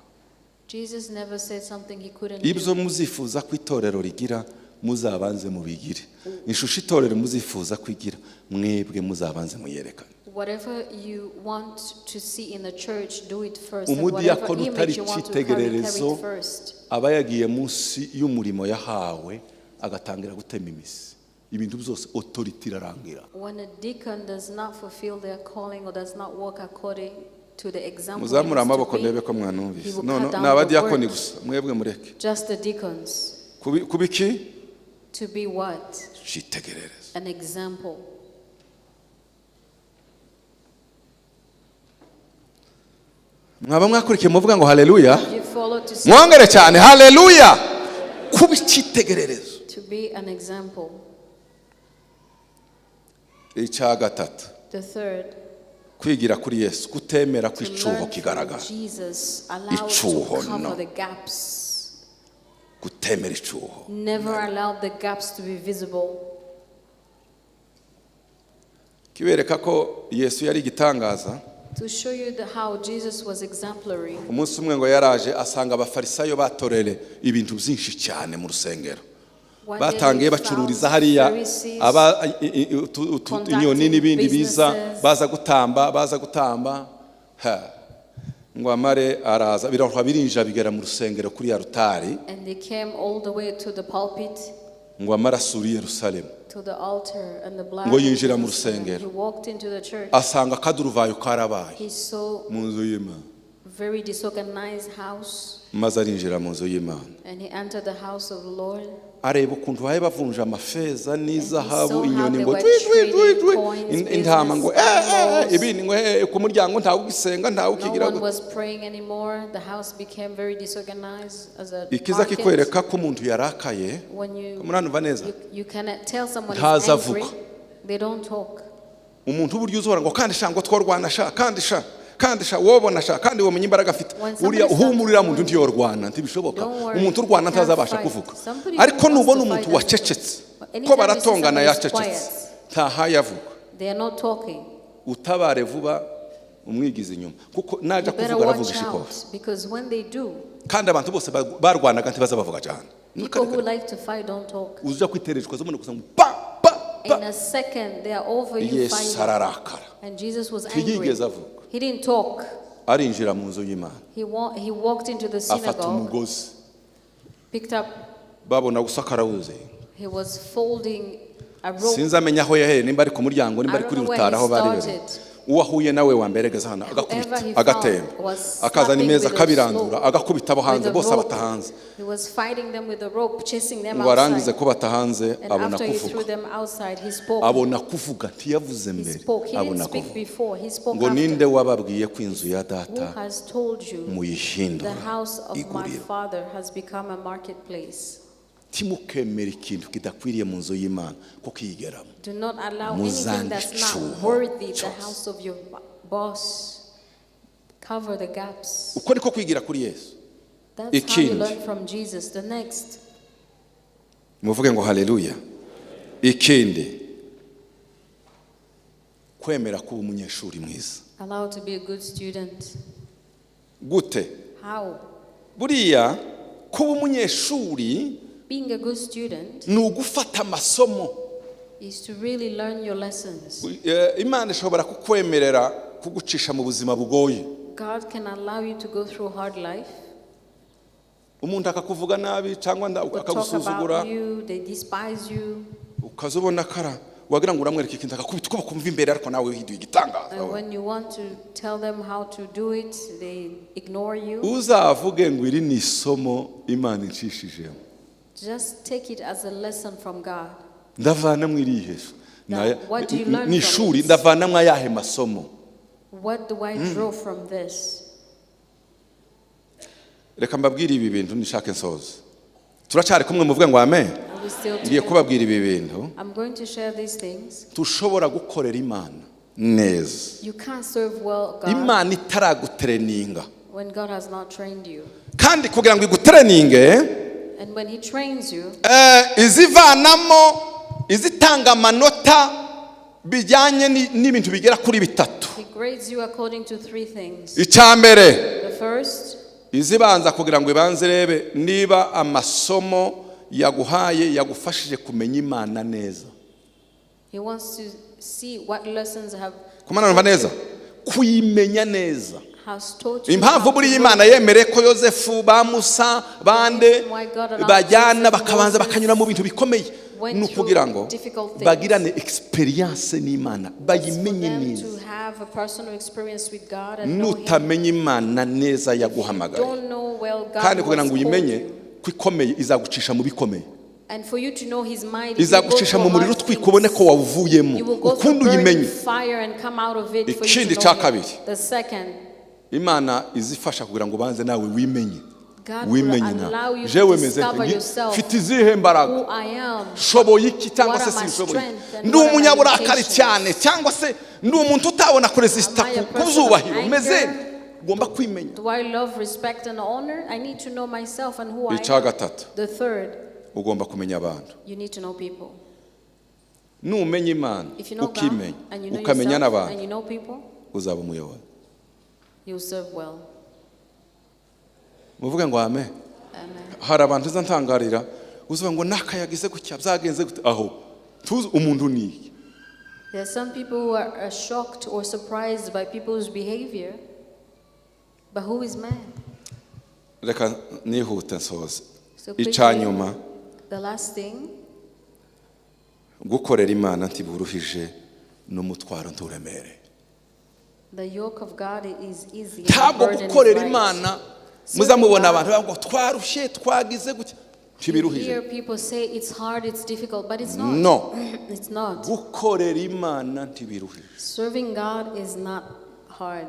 Jesus never said something he couldn't Ibyo do. muzifuza ko itorero rigira muzabanze mubigire, ishusho itorero muzifuza kwigira mwebwe muzabanze muyerekane. Whatever you want to see in the church, do it first. And whatever Umudiyakoni utari image you want to carry, carry icyitegererezo it first. aba yagiye munsi y'umurimo yahawe agatangira gutema imisi, ibintu byose authority irarangira. When a deacon does not fulfill their calling or does not walk according to the example he Muzamura needs to amaboko ndebe ko be, he mwanumvise. will No, cut no, down ni the abadiyakoni work. gusa, mwebwe mureke. Just the deacons. Kubiki To be what? cyitegererezo. An example. Mwaba mwakurikiye muvuga ngo haleluya, You follow to see, mwongere cyane haleluya. Kuba icyitegererezo. to be an example. Icya gatatu, The third, kwigira kuri Yesu kutemera to kwicuho learn from kigaragara Jesus, allow to Icuho, cover no. the gaps. gutemera icuho Never allow the gaps to be visible. kibereka ko Yesu yari igitangaza. To show you how Jesus was exemplary. Umunsi umwe ngo yaraje asanga abafarisayo batorere ibintu byinshi cyane mu rusengero. One day Batangiye he bacururiza found hariya Pharisees aba inyoni n'ibindi biza businesses. baza gutamba ngo amare araza birahwa birinja bigera mu rusengero kuri ya rutari And they came all the way to the pulpit, ngo amara suri Yerusalemu to the altar, and the blood. ngo yinjira mu Jerusalem. rusengero He walked into the church. asanga akaduruvayo karabaye He saw mu nzu y'Imana very disorganized house, maze arinjira mu nzu y'Imana and he entered the house of the Lord. areba ukuntu baye bavunja amafeza n'izahabu saw how inyoni they ngo were twi trading coins, intama ngo business, animals. ibindi ngo ku muryango ntawe ugisenga ntawe No ukigira one was praying anymore. The house became very disorganized as a ikiza market. kikwereka ko umuntu yarakaye When you, munanumva neza you cannot tell someone is Ntaza angry, avuga. they don't talk. umuntu uburyo uzora ngo kandi sha ngo tworwana sha kandi sha wobona sha kandi womenye imbaraga afite When somebody uriya uhumurira starts muntu ntiyorwana ntibishoboka Don't worry, umuntu urwana you can't ntazabasha fight. kuvuga Somebody ariko who wants nubona to umuntu fight wacecetse doesn't- Anytime ko you see baratongana somebody is yacecetse quiet, ntahaye avuga they are not talking. utabare vuba umwigize inyuma kuko naje You better kuvuga watch aravugisha out, ikofi because when they do, kandi abantu bose barwanaga ntibaza bavuga cyane people who like to fight don't talk. uza kwitereshwa zo muri kusa pa In a second, they are over you Yesu fighting. ararakara And Jesus was angry. ntiyigeze avuga He didn't talk. arinjira mu nzu y'Imana He walked into the afata synagogue, umugozi picked up, babona gusakara wuzuye he was folding a rope. sinzi amenya aho yahereye nimba ari ku muryango nimba ari I kuri don't know where rutara he aho bari bari started. uwo ahuye nawe wamberegeza hano Whoever agakubita he agatemba found was akazana slapping imeza with a akabirandura slope, agakubita abo hanze with a bose rope. abata hanze He was fighting them with a rope, chasing them ngo arangize outside. kubata hanze And abona after he threw kuvuga them outside, he spoke. abona kuvuga ntiyavuze He mbere spoke. He didn't abona speak kuvuga before. He spoke ngo ninde after. wababwiye ko inzu ya Who data has told you muyihindura the house of my iguriro father has become a marketplace? timukemera ikintu kidakwiriye mu nzu y'Imana ko kiyigeramo Do not allow anything that's not Muzange worthy the cyose. house of your boss. Cover the gaps. uko niko kwigira kuri Yesu That's how you Ikindi. learn from Jesus. The next, muvuge ngo haleluya ikindi kwemera kuba umunyeshuri mwiza allow to be a good student. gute How? buriya kuba umunyeshuri Being a good student ni ugufata amasomo is to really learn your lessons. Imana ishobora kukwemerera kugucisha mu buzima bugoye God can allow you to go through hard life. umuntu akakuvuga nabi cyangwa People talk akagusuzugura about you, they despise you. ukazubona kara wagira ngo uramwereka ikintu akakubita uko bakumva imbere ariko nawe wihiduye igitangaza And when you want to tell them how to do it, they ignore you. uzavuge ngo iri ni isomo Imana incishijemo Just take it as a lesson from God. ndavanamwe iriheso Now, what do you learn ni from ishuri it? ndavanamwe ayahe masomo What do I draw from this? reka mbabwire ibi bintu nishake nsoza turacyari kumwe muvuge ngo amen Are we still ngiye together? kubabwira ibi bintu I'm going to share these things. tushobora gukorera Imana neza You can't serve well God Imana itaragutereninga when God has not trained you. kandi kugira ngo igutereninge And when He trains you, izivanamo izitanga amanota bijyanye n'ibintu bigera kuri bitatu He grades you according to three things. icyambere The first, izibanza kugira ngo ibanze rebe niba amasomo yaguhaye yagufashije kumenya Imana neza He wants to see what lessons kumana numva neza kuyimenya neza has taught you. impamvu how buri to Imana work. yemere ko Yosefu ba Musa bande bajyana bakabanza bakanyura mu bintu bikomeye ni ukugira ngo bagirane experience n'Imana bayimenye For them neza to have a personal experience with God and know Him. nutamenya Imana neza yaguhamagaye Don't know well God kandi kugira ngo was uyimenye called you. ko ikomeye izagucisha mu bikomeye And for you to know His mind, you izagucisha go mu through muriro hard utwika things. ubone ko wawuvuyemo You will go ukundi through burning uyimenye fire and come out of it for you Ikindi to cya know kabiri. Him. The second, Imana izifasha kugira ngo ubanze nawe wimenye God will wimenye allow nawe you jewe to meze discover yourself. mfite izihe mbaraga Who I am. shoboye iki cyangwa What se are my sinshoboye strengths and ndi what are my umunyaburakari limitations? cyane cyangwa se ndi umuntu utabona kuresisita Am I a ku person of zubahiro anger? meze ugomba kwimenya. Do I love, respect, and honor? I need to know myself and who I icya am. gatatu The third, ugomba kumenya abantu. you need to know people. numenya Imana If you know God ukimenya and you know ukamenya yourself and n'abantu you know people, uzaba umuyobozi. you'll serve well. muvuge ngo amen. Amen. hari abantu uza ntangarira uzuva ngo nakayagize gutya byagenze gute aho tuzi umuntu ni. There are some people who are shocked or surprised by people's behavior, but who is man? reka nihute nsoze. So icyanyuma the last thing, gukorera Imana ntiburuhije n'umutwaro nturemere. the yoke of God is easy. and the ntabwo burden is gukorera light. Imana muzamubona abantu bavuga ngo twarushye twagize gutya You hear ntibiruhije. people say it's hard, it's difficult, but it's not. No. It's not. gukorera Imana ntibiruhije. Serving God is not hard.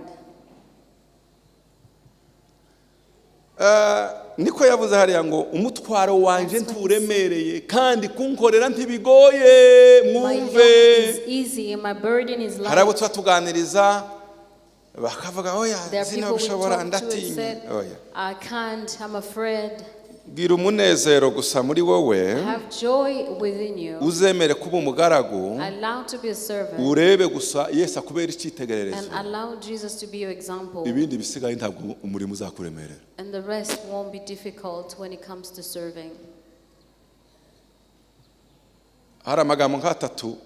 niko yavuze hariya ngo umutwaro wanje nturemereye kandi kunkorera ntibigoye My mwumve. yoke is easy and my burden is hari abo light. tuba tuganiriza bakavuga oya There are people we sinabishobora talk to and ndatinya. said, oya I can't, I'm afraid. gira umunezero gusa muri wowe Have joy within you. uzemere kuba umugaragu Allow to be a servant urebe gusa Yesu akubera and icyitegererezo allow Jesus to be your example. ibindi bisigaye ntabwo umurimo uzakuremerera. And the rest won't be difficult when it comes to serving. hari amagambo nk'atatu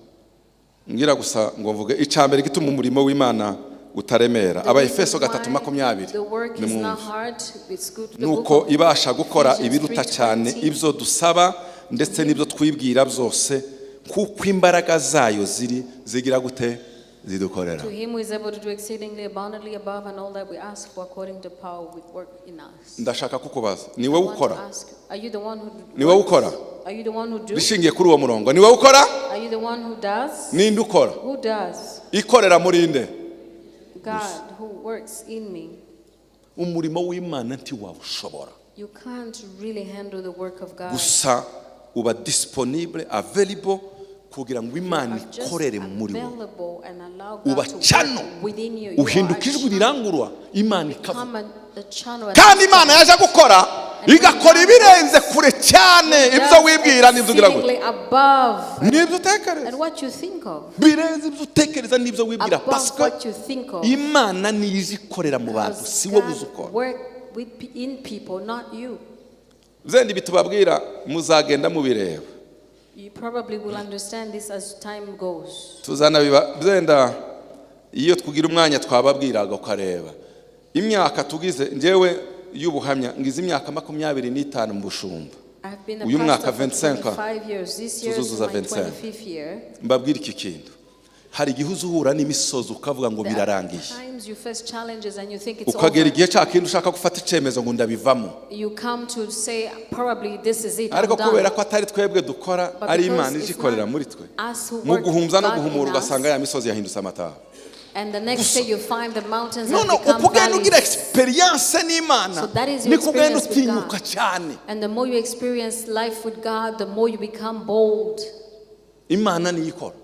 ngira gusa ngo mvuge icyambere gituma umurimo w'Imana utaremera. Abaefeso 3:20 The work is not nimwumve. hard. It's good. The nuko book of ibasha gukora Ephesians ibiruta cyane 3:20. ibyo dusaba ndetse n'ibyo twibwira byose kuko imbaraga zayo zigira gute zidukorera. To him who is able to do exceedingly abundantly above and all that we ask for according to power with work in us. ndashaka kukubaza ni I wowe want to ukora ask, are you the one who ni wowe works? ukora Are you the one who do? bishingiye kuri uwo murongo ni wowe ukora Are you the one who does? ninde ukora Who does? ikorera muri nde. God who works in me. umurimo w'Imana ntiwawushobora You can't really handle the work of God. gusa uba disponible available kugira ngo Imana You are just ikorere muri wowe. available and allow uba God to channel work within you. You are uhinduka a ijwi channel. rirangurura Imana ikavuga. Become a channel and kandi a Imana yaje gukora igakora ibirenze kure cyane ibyo wibwira n'ibyo ugira gute exceedingly above n'ibyo utekereza and what you think of. birenze ibyo utekereza n'ibyo wibwira Above pasika what you think of. Imana niyo izi ikorera mu bantu Because si wowe God uzi ukora. work in people, not you. zendi bitubabwira muzagenda mubireba You probably will understand this as time goes. tuzana zenda iyo twagira umwanya twababwiraga ukareba imyaka tugize njyewe y'ubuhamya ngize imyaka 25 mu bushumba. I've been a uyu mwaka pastor for 25 25 years. This year is tuzuzuza my 25. 25th year. mbabwira iki kintu hari igihe uzuhura n'imisozi ukavuga ngo There are birarangiye times you face challenges and you think it's ukagera over. igihe cya kintu ushaka gufata icyemezo ngo ndabivamo You come to say, probably this is it, I'm ariko kubera done. ko atari twebwe dukora But ari because Imana it's ije ikorera not muri twe us who mu work guhumza no God in guhumura us, ugasanga ya misozi yahindutse amataba. and the next day you find the mountains none have become uko ugenda ugira valleys. experience n'Imana So that is your niko ugenda experience with utinyuka God. cyane. And the more you experience life with God, the more you become bold. Imana niyo ikora.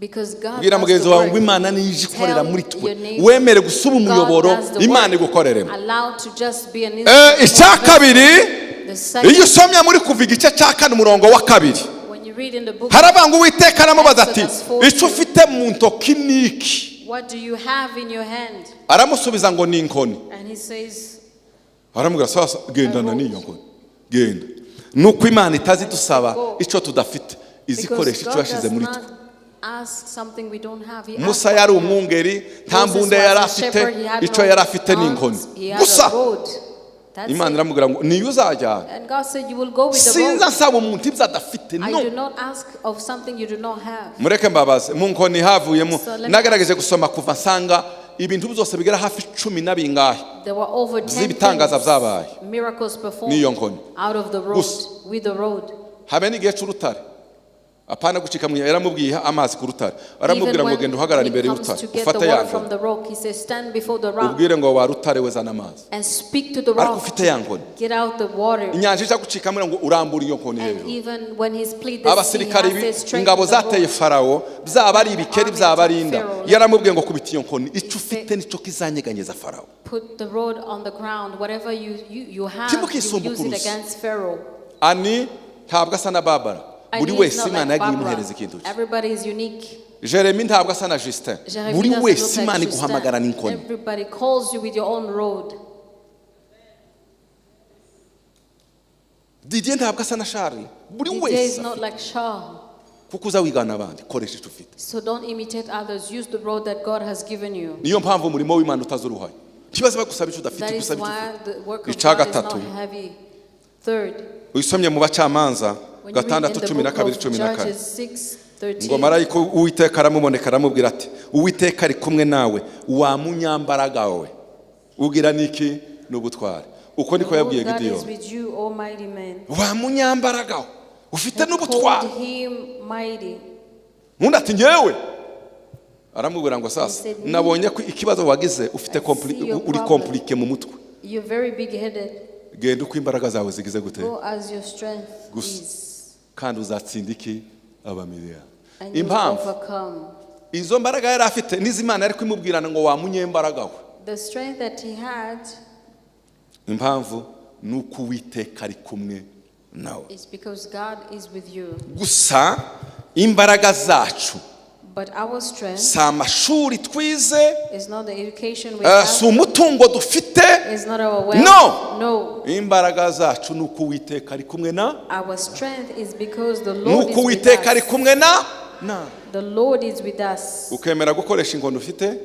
Because God bwira does mugenzi the wawe work. ngo Imana niyo ije ikorera muri Tell twe your neighbor, wemere gusuba umuyoboro God does the Imana work. igukoreremo. Allow to just be an icya instrument. kabiri The second, iyo usomye muri kuva igice cya 4 umurongo wa 2 when you read in the book, harabanga Uwiteka aramubaza ati Exodus 14. icyo ufite mu ntoki niki what do you have in your hand? aramusubiza ngo ni inkoni. And he says, aramubwira sasa gendana n'iyo nkoni genda nuko Imana itazi dusaba icyo tudafite izikoresha icyo God yashize does muri not twe. ask something we don't have. He Musa asked yari what we have. umwungeri nta Moses mbunda was yari a afite shepherd, he had icyo no yari afite ni inkoni arms, he had gusa a rod. That's Imana it. iramubwira ngo niyo uzajyana And God said, you will go with the sinza road. nsaba umuntu ibyo adafite I do no not ask of something you do not have. mureke mbabaze mu nkoni havuyemo So let me nagerageje gusoma kuva nsanga ibintu byose bigera hafi 10 na bingahe There were over 10 z'ibitangaza byabaye miracles performed n'iyo nkoni out of the road, Gusa. with the road. habe n'igihe cy'urutare apana gucika mu yaramubwiye amazi ku rutare aramubwira ngo genda uhagarara imbere y'urutare ufata yankoni ubwire ngo wa rutare we zana amazi ariko ufite yankoni inyanja ija gucika muri ngo urambura iyo nkoni hejuru abasirikari ingabo zateye Farawo byaba ari ibikeri byaba ari inda yaramubwiye ngo kubita iyo nkoni icyo ufite nico kizanyeganyeza Farawo. Put the rod on the ground, whatever you have, you use it against Pharaoh. Ani ntabwo asa na Barbara. Buri wese Imana yagiye imuhereza ikintu cye. Everybody is unique. Jeremy ntabwo asa na Justin. Buri wese Imana iguhamagara n'inkoni. Everybody calls you with your own road. Didier ntabwo asa na Charles. Buri wese. Didier is not like Charles. Kuko uzawigana abandi koresha icyo ufite. So don't imitate others. Use the road that God has given you. Niyo mpamvu umurimo w'Imana utazuruhaye. Kibazo bagusaba icyo udafite gusaba icyo. Icaga gatatu. Third. Uyisomye mu bacamanza 6:12-14 ngo marayika Uwiteka aramuboneka aramubwira ati Uwiteka ari kumwe nawe wa munyambaraga we ugira niki n'ubutware uko niko yabwiye Gideon wa munyambaraga ufite n'ubutware undi ati ngewe aramubwira ngo sasa nabonye ko ikibazo wagize ufite uri compliqué mu mutwe genda uko imbaraga zawe zigize gute kandi uzatsinda iki abamiriya impamvu izo mbaraga yari afite n'izimana yari kwimubwirana ngo wamunyembaraga we impamvu nuko Uwiteka ari kumwe nawe gusa imbaraga zacu si amashuri twize si umutungo dufite no imbaraga zacu ni uko Uwiteka ari kumwe na nuko Uwiteka ari kumwe na ukemera gukoresha inkoni ufite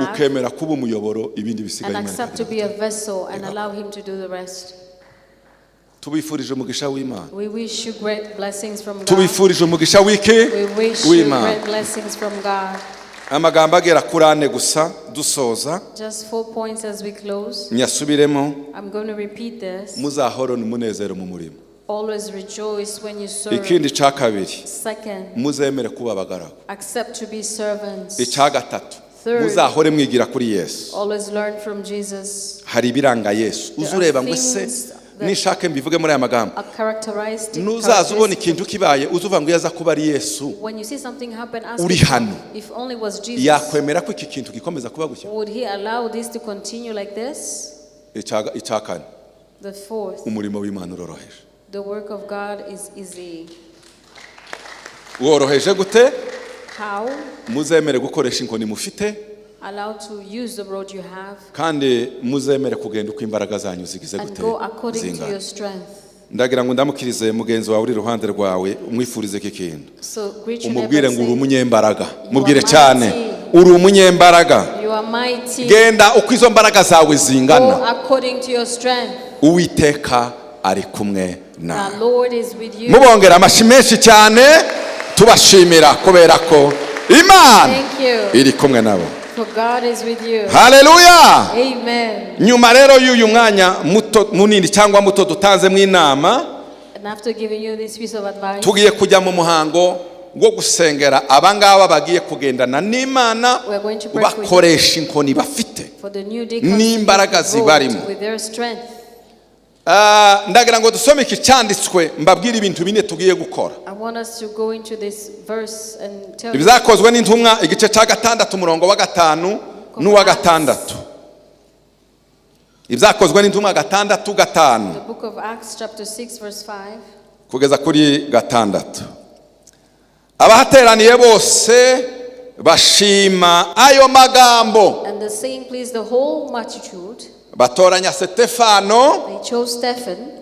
ukemera kuba umuyoboro ibindi bisigaye tubifurije umugisha w'Imana tubifurije umugisha w'iki w'Imana amagambo agera kuri 4 gusa dusoza nyasubiremo muzahorana umunezero mu murimo ikindi cya kabiri muzemere kuba abagaragu icya gatatu muzahore mwigira kuri Yesu hari ibiranga Yesu uzureba ngo se nishake mbivuge muri aya magambo nuzaza ubona ikintu kibaye uzuva ngo yaza kuba ari Yesu uri hano yakwemera ko iki kintu gikomeza kuba gutya icya kane umurimo w'Imana uroroheje woroheje gute muzemere gukoresha inkoni mufite kandi muzemere kugenda uko imbaraga zanyu zigize gute zingana ndagira ngo ndamukirize mugenzi wawe uri iruhande rwawe umwifurize iki kintu umubwire ngo uri umunyembaraga mubwire cyane uri umunyembaraga genda uko izo mbaraga zawe zingana Uwiteka ari kumwe nawe mubongera amashyi menshi cyane tubashimira kubera ko Imana iri kumwe nabo. Haleluya. Nyuma rero y'uyu mwanya muto munini cyangwa muto dutanze mu inama tugiye kujya mu muhango wo gusengera abangaba bagiye kugendana n'Imana bakoresha inkoni bafite n'imbaraga zibarimo. Ndagira ngo dusome iki cyanditswe mbabwira ibintu bine tugiye gukora. Ibizakozwe n'intumwa igice cya 6 umurongo wa 5 n'uwa 6. Ibizakozwe n'intumwa 6:5. The book of Acts chapter 6 verse 5. Kugeza kuri 6. Abahateraniye bose bashima ayo magambo. And the saying pleased the whole multitude. Batoranya Stefano,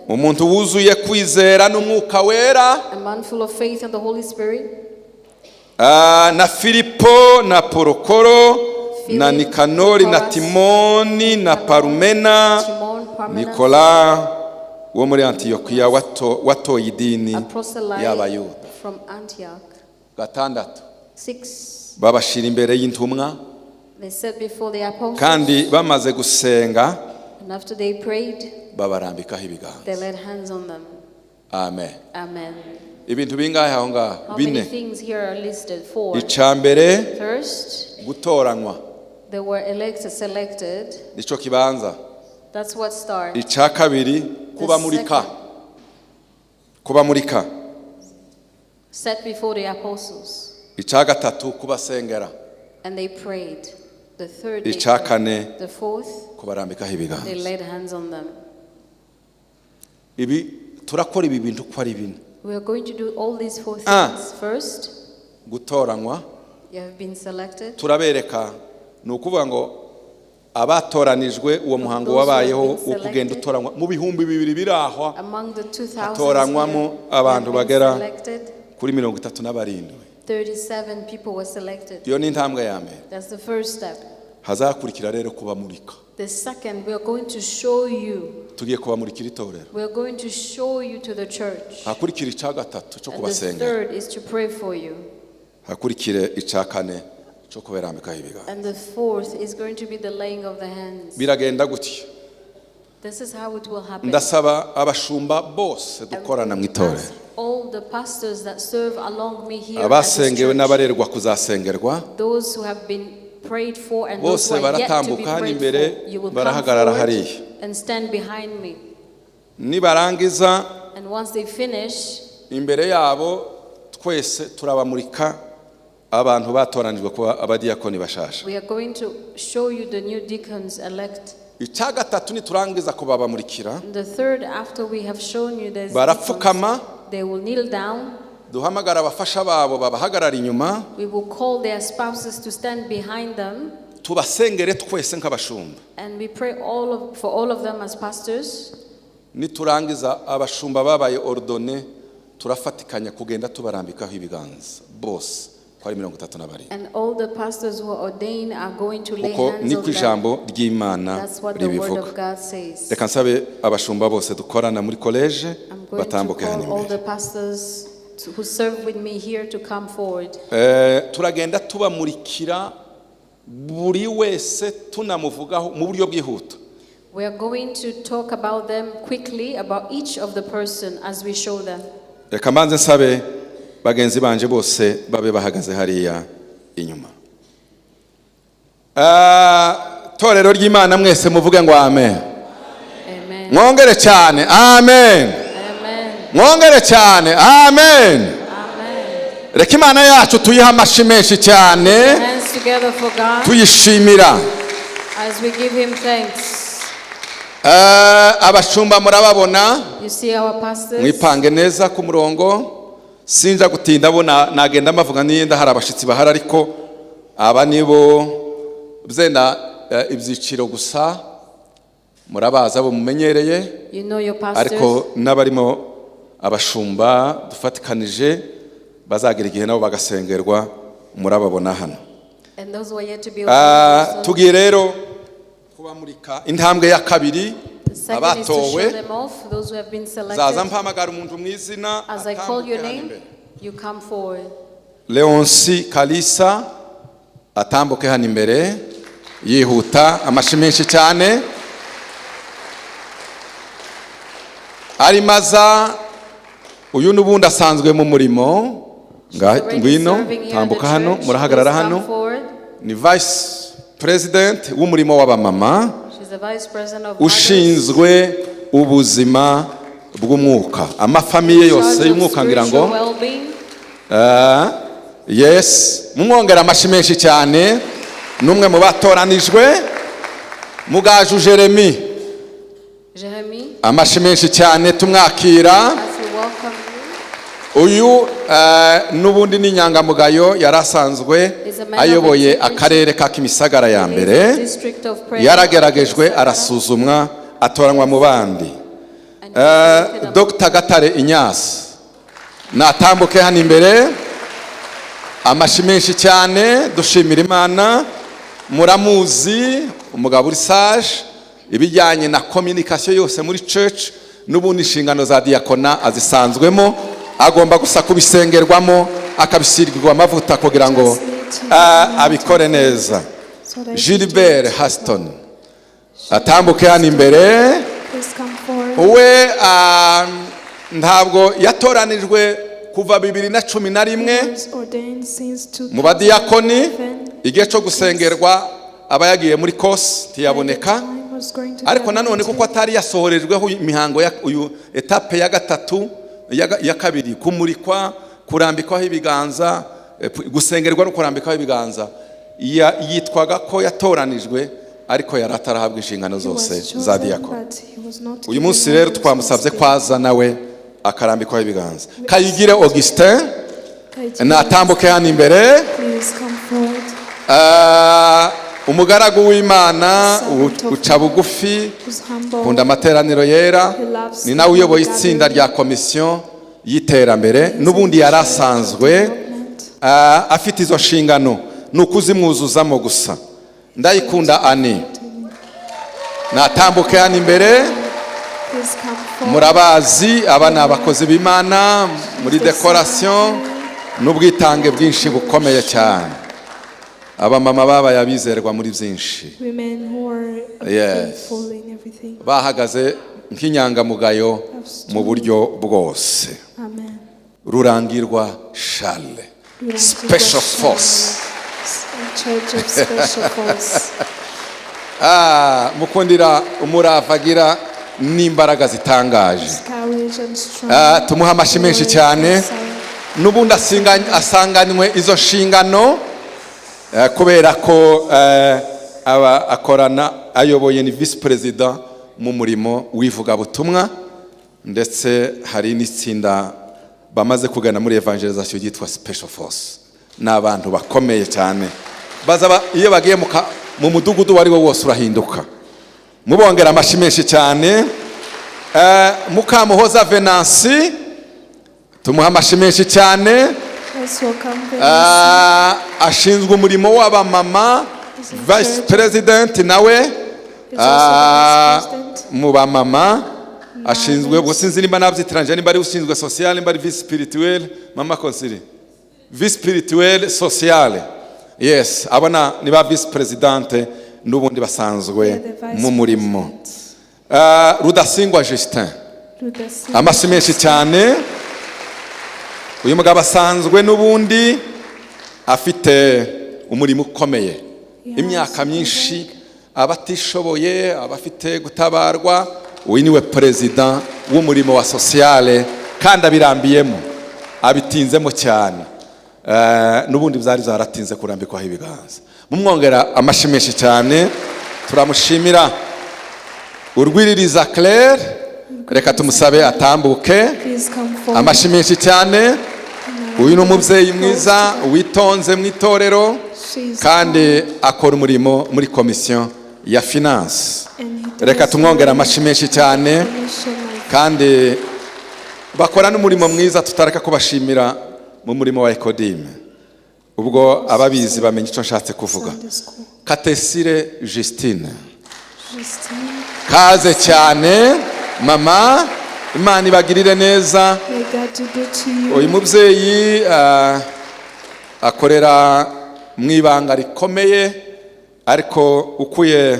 umuntu wuzuye kwizera n'umwuka wera, a man full of faith and the Holy Spirit, na Filipo na Porokoro na Nikanori na Timoni na Parumena, Nikola wo muri Antiokia watoye idini y'Abayuda. 6 babashira imbere y'intumwa. They said before the apostles, kandi bamaze gusenga and after they prayed, babarambikaho ibiganza. They laid hands on them. amen. Amen. Ibintu bingahe aho ngaho? How many Bine. things here are listed? 4. Icambere First, gutoranywa they were selected. nico kibanza. That's what starts. Ica kabiri kubamurika. Kubamurika. Set before the apostles. Ica gatatu kubasengera. And they prayed. The third, they Ica prayed. kane The fourth, kubarambikaho they ibiganza. laid hands on them. Ibi turakora ibi bintu ko ari bine. We are going to do all these 4 things. First, Gutoranywa you have been selected. turabereka ni ukuvuga ngo abatoranijwe uwo muhango wabayeho wo kugenda utoranywa mu bihumbi 2,000 biraho Among the 2,000 hatoranywamo here, abantu you have bagera been selected. kuri 37. 37 people were selected. Iyo ni intambwe ya mbere. That's the first step. Hazakurikira rero kubamurika. The second, we are going to show you. Tugiye kubamurikira itorero. We are going to show you to the church. Hakurikira ica gatatu cyo And the kubasengera. third is to pray for you. Hakurikire ica kane cyo kuberambikaho ibiganza. And the fourth is going to be the laying of the hands. Biragenda gutya. This is how it will happen. Ndasaba abashumba bose dukorana mu itorero. Ask all the pastors that serve along me here at this Abasengewe church, n'abarerwa kuzasengerwa. those who have been prayed for and those Bose who are yet to be baratambuka hano prayed imbere, for, you will come barahagarara forward hariya. and stand behind me. Nibarangiza And once they finish, imbere yabo twese turabamurika abantu batoranijwe kuba abadiyakoni bashasha. we are going to show you the new deacons elect. Ica gatatu niturangiza kubabamurikira And the third, after we have shown you there's barapfukama, deacons, they will kneel down. duhamagara abafasha babo babahagarara inyuma, We will call their spouses to stand behind them. tubasengere twese nk'abashumba. And we pray for all of them as pastors. Niturangiza abashumba babaye ordone turafatikanya kugenda tubarambikaho ibiganza bose kwa 32. And all the pastors who are ordained are going to lay Kuko hands niko on them. ijambo ry'Imana That's what the word ribivuga. of God says. Reka nsabe abashumba bose dukorana muri college I'm going to batambuke hano call all the imbere. pastors who serve with me here to come forward. Turagenda tubamurikira buri wese tunamuvugaho mu buryo bwihuta. We are going to talk about them quickly, about each of the person as we show them. Reka mbanze nsabe bagenzi banje bose babe bahagaze hariya inyuma. Torero ry'Imana mwese muvuge ngo amen. Amen. Mwongere cyane amen. Amen. Mwongere cyane amen. Amen. Reka Imana yacu tuyiha amashi menshi cyane, Hands together for God tuyishimira. as we give him thanks. Abashumba murababona, You see our pastors. mwipange neza ku murongo. Sinja gutinda bo nagenda mavuga niyenda hari abashitsi bahara, ariko aba nibo byenda ibyiciro gusa murabaza bo mumenyereye, You know your pastors. ariko n'abarimo abashumba dufatikanije bazagira igihe nabo bagasengerwa, murababona hano. And those who are yet to be ordained. Tugiye rero kubamurika intambwe ya kabiri. The second is to show Abatowe them off, those who have been zaza selected. mpamagara umuntu mu izina As I call your atambuke hano name, imbere. you come forward. Leonsi Kalisa atambuke hano imbere yihuta, amashi menshi cyane. Arimaza uyu nubundi asanzwe mu murimo, ngwino tambuka hano, murahagarara hano. Ni vice president w'umurimo w'abamama She's the vice president of ushinzwe ubuzima bw'umwuka, amafamiye yose y'umwuka ngira ngo. Yes, mumwongera amashi menshi cyane. Numwe mu batoranijwe Mugaju Jeremy, amashi menshi cyane tumwakira. Uyu nubundi ni nyangamugayo yarasanzwe ayoboye akarere ka Kimisagara ya mbere, yarageragejwe arasuzumwa atoranywa mu bandi. Dr. Gatare Inyasi natambuke hano imbere, amashi menshi cyane. Dushimira Imana, muramuzi umugabo uri sage, ibijyanye na communication yose muri church n'ubundi inshingano za diakona azisanzwemo, agomba gusa kubisengerwamo akabisirirwa amavuta kugira ngo abikore neza. Gilbert Haston atambuke hano imbere, we ntabwo yatoranijwe kuva 2011 was ordained since mu badiyakoni 2011. igihe cyo gusengerwa aba yagiye muri kosi ntiyaboneka Time was going to ariko be nanone kuko anointed. atari yasohorejweho imihango uyu etape ya gatatu ya kabiri kumurikwa kurambikwaho ibiganza gusengerwa no kurambikwaho ibiganza yitwaga ko yatoranijwe ariko yari atarahabwa inshingano He was zose chosen, za diyakoni. but he was not Uyu given munsi all rero the twamusabye responsibility. kwaza nawe akarambikwaho ibiganza. Kayigire Augustin Kayigire, natambuke hano imbere. please come forward. Umugaragu w'Imana uca bugufi Who's humble. kunda amateraniro yera ni nawe uyoboye itsinda rya komisiyo y'iterambere n'ubundi yari asanzwe afite izo nshingano ni ukuzimwuzuzamo gusa. Ndayikunda Ani natambuke hano imbere. Please come forward. Murabazi aba ni abakozi b'Imana muri decoration n'ubwitange bwinshi bukomeye cyane. Abamama baba yabizerwa muri byinshi. Women who are Yes. faithful in everything. Bahagaze nk'inyangamugayo mu buryo bwose. Amen. Rurangirwa Charles, special force. In Church of Special Force. Mukundira umurava agira n'imbaraga zitangaje. Courage and strength. Tumuha amashyi menshi cyane. N'ubundi asanganywe izo nshingano kubera ko akorana ayoboye ni vice president mu murimo w'ivugabutumwa ndetse hari n'itsinda bamaze kugana muri evangelization yitwa special force. N'abantu bakomeye cyane bazaba iyo bagiye mu mudugudu wari wo wose urahinduka. Mubongera amashyi menshi cyane. Mukamuhoza Venansi tumuha amashyi menshi cyane. Let's welcome them. Ashinzwe umurimo w'abamama vice president nawe mu bamama ashinzwe gusinzi nimba nabyitiranje nimba ari ushinzwe social nimba ari vice spirituel mama konsili vice spirituel social. Yes, abana ni ba vice president n'ubundi basanzwe mu murimo. Rudasingwa Justin amashyi menshi cyane. Uyu mugabo asanzwe n'ubundi afite umurimo ukomeye imyaka myinshi abatishoboye abafite gutabarwa. Uyu niwe president w'umurimo wa sociale kandi abirambiyemo abitinzemo cyane. N'ubundi byari zaratinze kurambikwaho ibiganza. Mumwongera amashyi menshi cyane. Turamushimira. Urwiririza Claire reka tumusabe atambuke. Amashyi menshi cyane. Uyu ni umubyeyi mwiza witonze mu itorero kandi akora umurimo muri komisiyo ya finance. Reka tumwongera amashyi menshi cyane kandi bakora n'umurimo mwiza tutareka kubashimira mu murimo wa Ekodime. Ubwo ababizi bamenye icyo nshatse kuvuga. Katesire Justine kaze cyane mama. Imana ibagirire neza. Uyu mubyeyi akorera mu ibanga rikomeye ariko ukuye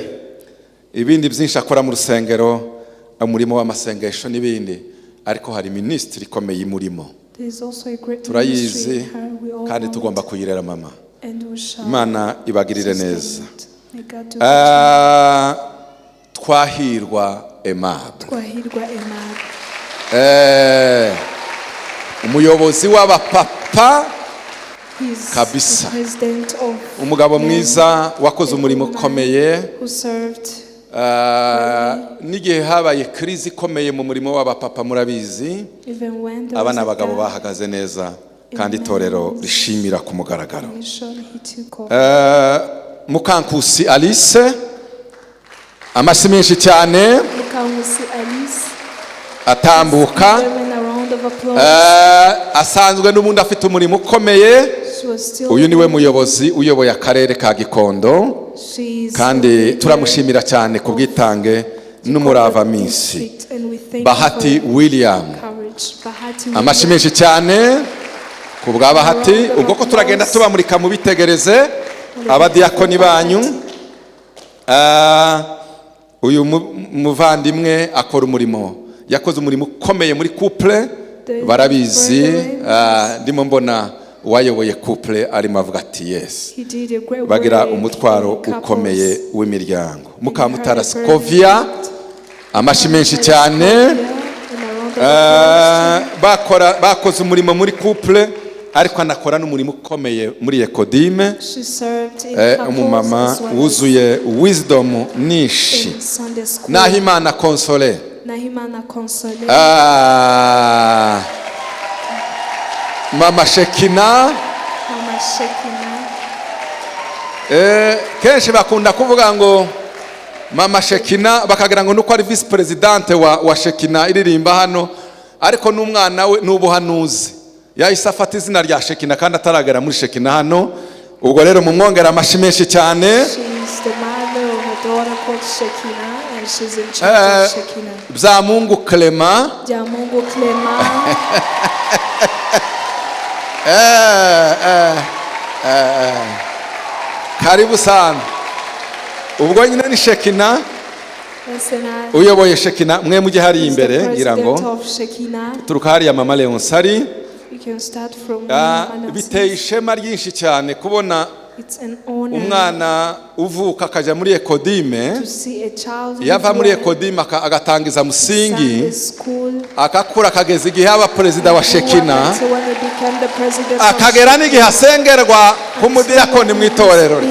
ibindi byinshi akora mu rusengero umurimo w'amasengesho n'ibindi ariko hari minisitiri ikomeye imurimo turayizi kandi tugomba kuyirera mama. Imana ibagirire neza. Twahirwa Aimable umuyobozi w'abapapa kabisa, umugabo mwiza wakoze umurimo ukomeye. N'igihe habaye krizi ikomeye mu murimo w'abapapa murabizi abana abagabo bahagaze neza kandi itorero rishimira ku mugaragaro. Mukankusi Alice amashyi menshi cyane atambuka. Asanzwe n'ubundi afite umurimo ukomeye. Uyu niwe muyobozi uyoboye akarere ka Gikondo kandi turamushimira cyane ku bwitange n'umurava minsi. Bahati William amashyi menshi cyane ku bwa Bahati. Ubwo ko turagenda tubamurika mu bitegereze abadiyakoni banyu. Uyu muvandimwe akora umurimo yakoze umurimo ukomeye muri couple barabizi ndimo mbona wayoboye couple arimo avuga ati yes bagira umutwaro ukomeye w'imiryango Mukamutara Scovia amashi menshi cyane bakoze umurimo muri couple ariko anakora n'umurimo ukomeye muri Ekodime umumama wuzuye wisdom nishi Nahimana Console Mama Shekina kenshi bakunda kuvuga ngo Mama Shekina bakagira ngo nuko ari vice presidente wa Shekina iririmba hano ariko n'umwana we n'ubuhanuzi yahise afata izina rya Shekina kandi ataragera muri Shekina hano ubwo rero mumwongera amashi menshi cyane bya Mungu Clement karibu sana ubwo nyine ni Shekina uyoboye Shekina mwe mujye hari imbere ngira ngo turuka hari ya Mama Leonsari biteye ishema ryinshi cyane kubona umwana uvuka akajya muri Ekodime yava muri Ekodime agatangiza musingi akakura akageza igihe aba perezida wa Shekina akagera n'igihe asengerwa nk'umudiyakoni mu itorero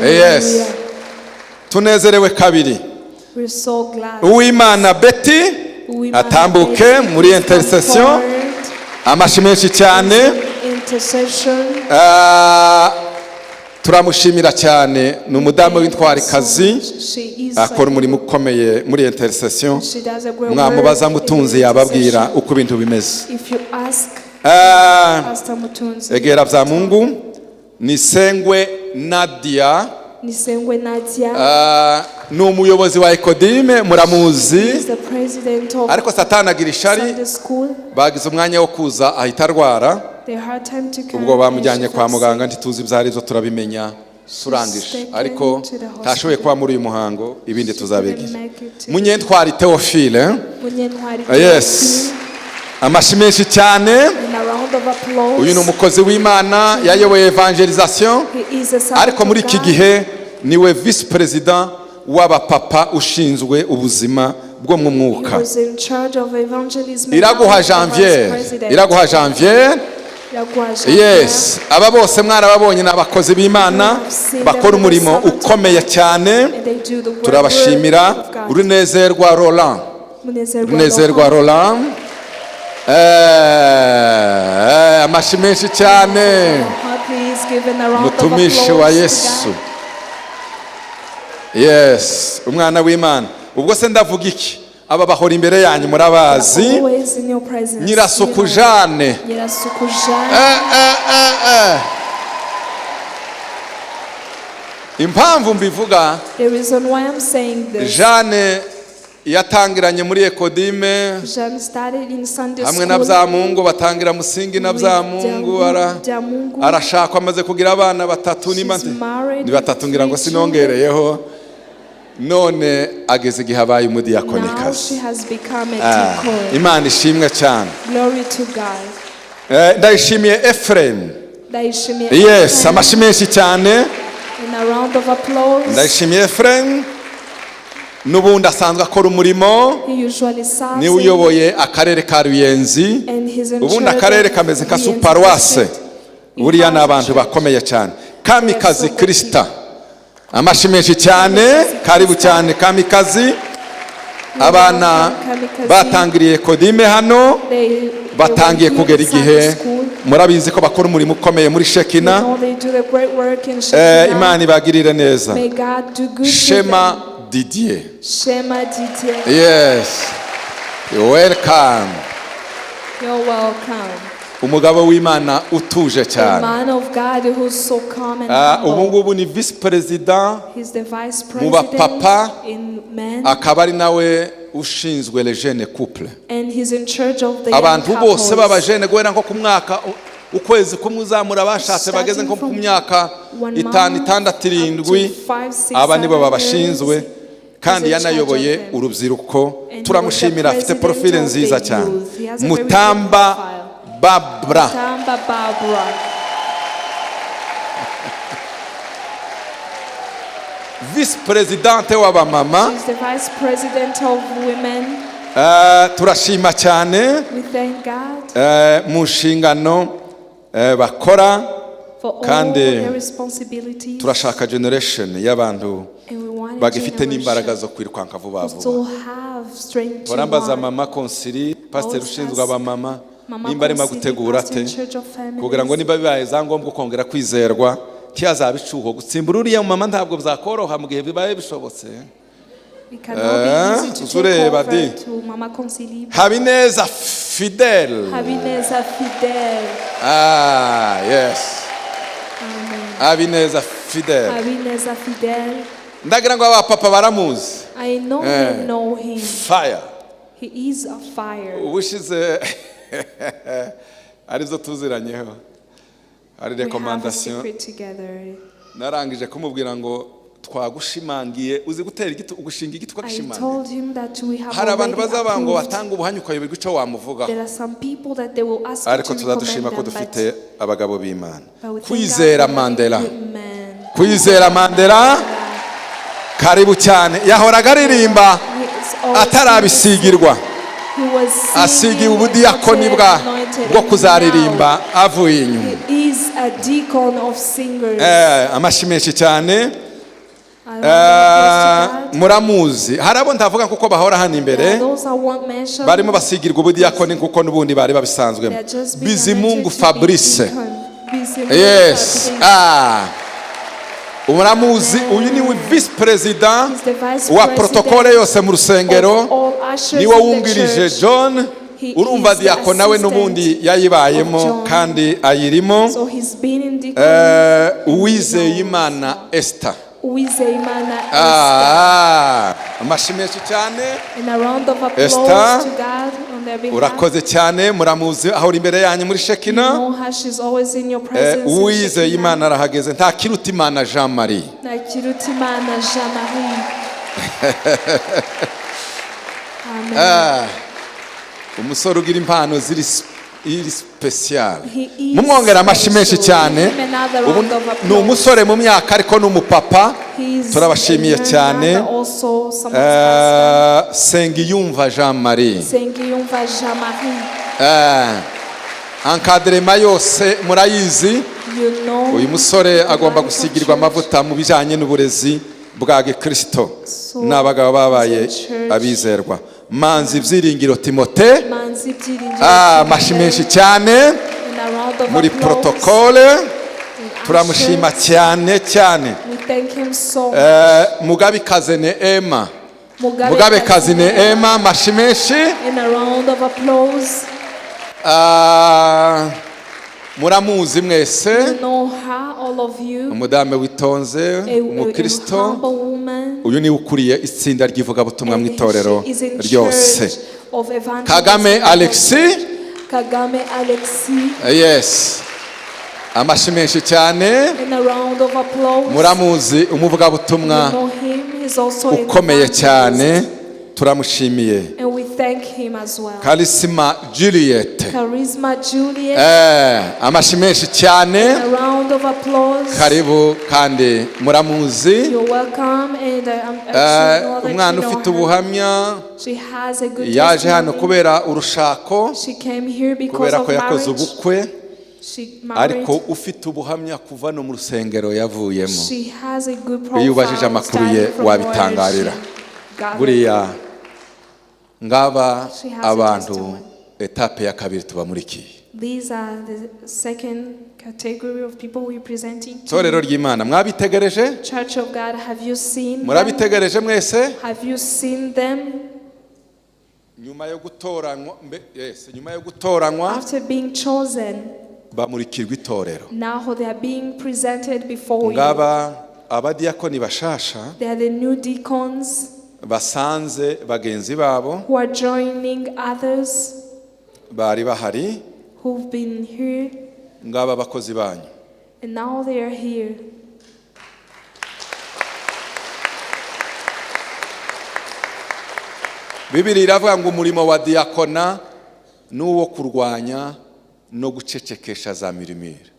yes tunezerewe kabiri Uwimana Betty atambuke muri intercession amashi menshi cyane turamushimira cyane ni umudamu w'intwarikazi akora umurimo ukomeye muri intercession mwamubaza Mutunzi yababwira uko ibintu bimeze egera bya Mungu Nisengwe Nadia ni umuyobozi wa Ekodime muramuzi ariko Satani agira ishari bagize umwanya wo kuza ahita arwara ubwo bamujyanye kwa muganga ntituzi ibyarizo turabimenya turangije ariko tashoboye kuba muri uyu muhango ibindi tuzabigira Munyentwari Theophile yes amashi menshi cyane uyu ni umukozi w'Imana yayoboye evangelisation ariko muri iki gihe niwe vice president w'abapapa ushinzwe ubuzima bwo mu mwuka Iraguha Janvier yes aba bose mwarababonye n'abakozi b'Imana bakora umurimo ukomeye cyane turabashimira Runezerwa Roland amashi menshi cyane mutumishi wa Yesu yes umwana w'Imana ubwo se ndavuga iki aba bahora imbere yanyu murabazi Nyirasuku Jane impamvu mbivuga Jane yatangiranye muri Ekodime hamwe na bya Mungu batangira musingi na bya Mungu arashaka amaze kugira abana batatu ni batatu ngira ngo sinongereyeho none ageze igihe abaye umudiyakonikazi Imana ishimwe cyane ndayishimiye Ephraim yes amashi menshi cyane ndayishimiye Ephraim n'ubundi asanzwe akora umurimo ni uyoboye akarere ka Ruyenzi ubundi akarere kameze nka superwase buriya n'abantu bakomeye cyane Kamikazi Krista amashi menshi cyane karibu cyane Kamikazi abana batangiriye Ekodime hano batangiye kugera igihe murabizi ko bakora umurimo ukomeye muri Shekina Imana ibagirire neza Shema Didier yes you're welcome umugabo w'Imana utuje cyane ubu ngubu ni vice president mu bapapa akaba ari nawe ushinzwe les jeunes couples abantu bose b'abajene guhera nko ku mwaka ukwezi kumwe uzamura bashatse bageze nko ku myaka 5, 6, 7 aba nibo babashinzwe kandi yanayoboye urubyiruko turamushimira afite profile nziza cyane Mutamba Barbara Vice Presidente w'abamama. She's the Vice President of Women. Turashima cyane We thank God mu nshingano bakora for all kandi their responsibilities. turashaka generation y'abantu And we want a bagifite n'imbaraga generation zo kwirukanka vuba who vuba. still have strength to Barambaza run. mama konsili pastor ushinzwe abamama Mama nimba arimo Konsili, gutegura pastor in ate Church of Families. kugira ngo niba bibaye za ngombwa kongera kwizerwa kiyazaba icuho gutsimbura uriya mama ntabwo bizakoroha mu gihe bibaye bishobotse. It cannot be easy to take Zureba over di. to Mama Konsili. Habineza Fidel. Habineza Fidel. Yes. Amen. Habineza Fidel. Habineza Fidel. Ndagira ngo aba papa baramuzi. I know they know him. Fire. He is a fire. Ubushize arizo tuziranyeho. Ari We have a recommendation. secret together. Narangije kumubwira ngo twagushimangiye uzi gutera igiti ugushinga igiti I kwagishimangiye. told him that we have Hari abantu already bazaba ngo approved. batanga ubuhamya ukayoberwa icyo wamuvugaho. There are some people that they will ask you Ariko to tuzadushima ko recommend them, dufite abagabo b'Imana. but we thank God Kwizera for Mandela. having good men. Kwizera Mandela karibu cyane yahoraga aririmba He is always atarabisigirwa He was asigiwe singing ubudiyakoni and bwa anointed, bwo and kuzaririmba avuye inyuma. now he is a deacon of singers. Amashyi menshi cyane. I want to praise to God. Muramuzi hari abo ndavuga kuko bahora hano imbere Those I won't mention, barimo basigirwa ubudiyakoni kuko n'ubundi bari babisanzwe. they are just being Bizimungu anointed to be Fabrice. deacon. Bizimungu Yes. Fabrice. Muramuzi uyu ni vice president He's the vice wa president protokole yose mu rusengero. of all ushers Niwe in the wungirije church. John He urumva is the diyako nawe assistant n'ubundi of yayibayemo John. kandi ayirimo. So he's been in deacon. Uwizeyimana Esther. Uwizeyimana amashyi menshi cyane. and a round of applause Esther, to God on their behalf. urakoze cyane muramuzi ahora imbere yanyu muri You Shekina. know her, she's always in your presence. in Uwizeyimana arahageze nta kiruta Imana Jean Marie. Shekinah. Nakirutimana Jean-Marie. Amen. Umusore ugira impano ziri special. He is Mumwongera amashyi menshi special. cyane. Give him another Ubu round of applause. ni umusore mu myaka ariko ni umupapa. He is Turabashimiye a young cyane. man, but also someone's husband. Sengiyumva Jean Marie. Sengiyumva Jean-Marie. Encadrement yose murayizi. You know, Uyu musore agomba gusigirwa amavuta mu bijyanye n'uburezi bwa Gikristo n'abagabo babaye abizerwa. Manzi Byiringiro Timote. Manzi Byiringiro Amashyi menshi cyane and a round of muri applause. protokole. And Turamushima ushers. cyane cyane. We thank him so much. Mugabekazi ne Emma. Mugabe Mugabekazi ne Emma amashyi menshi. and a round of applause. Muramuzi mwese. You know her, all of you. Umudamu witonze A umukristo. humble woman. Uyu ni ukuriye itsinda ry'ivugabutumwa mu And itorero she is in ryose. church of evangelism. Kagame Alexis. Kagame Alexis. Yes. Amashyi menshi cyane. And a round of applause. Muramuzi umuvugabutumwa You know him. He's also an ukomeye cyane. evangelist. Turamushimiye. And we thank him as well. Karisima Juliet. Charisma Juliet. Amashyi menshi cyane. A round of applause. Karibu kandi muramuzi. You're welcome, and I'm actually know that Umwana you know ufite her. ubuhamya She has a good yaje hano testimony. kubera urushako She came here because kubera of ko yakoze marriage. ubukwe She married. ariko ufite ubuhamya kuva no mu rusengero yavuyemo. She has a good Iyo ubajije profile amakuru ye starting from wabitangarira. where she got her Buriya ngaba She has a abantu testimony. etape ya kabiri tubamurikiye. These are the second category of people we're presenting to. Itorero ry'Imana mwabitegereje? Church of God, have you seen them? Murabitegereje mwese? Have you seen them? Nyuma yo gutoranywa nyuma yo gutoranywa After being chosen, bamurikirwa itorero. now they are being presented before you. Ngaba abadiyakoni bashasha They are the new deacons basanze bagenzi babo who are joining others bari bahari who've been here ngaba abakozi banyu. And now they are here. Bibiri iravuga ngo umurimo wa diakona n'uwo kurwanya no gucecekesha za mirimire.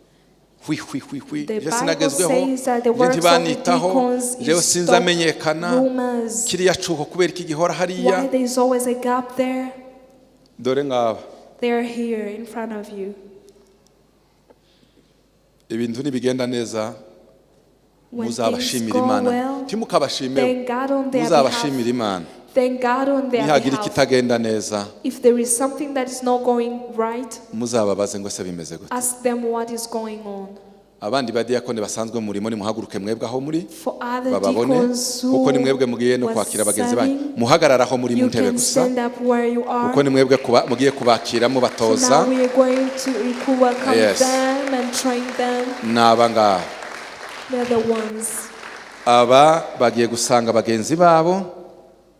The Bible says that the works of the deacons jewe is sinzamenyekana rumors. kiriya cuho kubera iki gihora Why hariya. there is always a gap there? Dore ngaba They are here in front of you. ibintu nibigenda neza When things muzabashimira go Imana, well, timukabashimira, thank God on their muzabashimira behalf. Imana. Thank God on their Nihagira behalf. ikitagenda neza If there is something that is not going right, muzababaze ngo se bimeze gute. ask them what is going on. Abandi badiyakone basanzwe mu murimo nimuhaguruke mwebwe aho muri For other bababone, deacons who kuko ni mwebwe mugiye no were kwakira bagenzi banyu. serving, Muhagarara aho muri you mu ntebe can gusa, stand up where you are. kuko ni mwebwe mugiye kubakira So mubatoza. now we are going to welcome Yes. them and train them. Naba ngaha They're the ones. aba bagiye gusanga bagenzi babo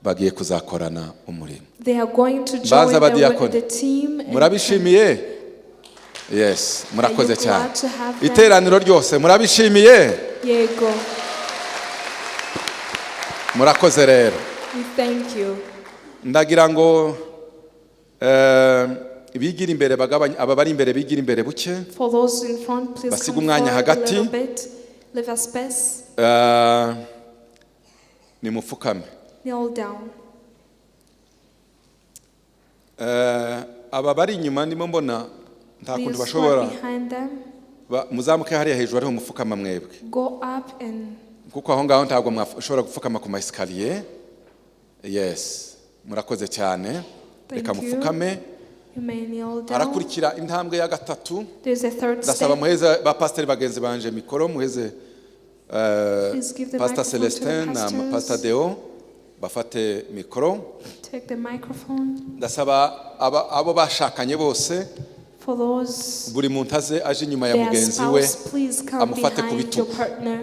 bagiye kuzakorana umurimo. They are going to Baza join abadiyakoni. the team. and Murabishimiye? Yes, murakoze Are you glad cyane. to have them? Iteraniro ryose murabishimiye? Yego. Murakoze rero. We thank you. Ndagira ngo bigira imbere bagabanya, aba bari imbere bigira imbere buke. For those in front, please Basiga come umwanya forward a hagati. little bit. Leave a space. Nimufukame. Kneel down. Aba bari inyuma ndimo mbona nta kuntu Please bashobora. walk behind them. Muzamuke hariya hejuru ariho mufukama mwebwe. Go up and Kuko aho ngaho ntabwo mwashobora gufukama ku masikariye. Yes, murakoze cyane. Reka Thank you. mufukame. you may kneel down. Harakurikira intambwe ya gatatu. There's a third Ndasaba step. muheze ba pastor bagenzi banje mikoro muheze Please give the Pastor microphone to the Celestin na pastors. Pastor Deo bafate mikoro. Take the microphone. Ndasaba abo bashakanye bose For those, buri muntu aze aje inyuma ya their mugenzi we spouse, please come amufate ku behind your bitugu. partner.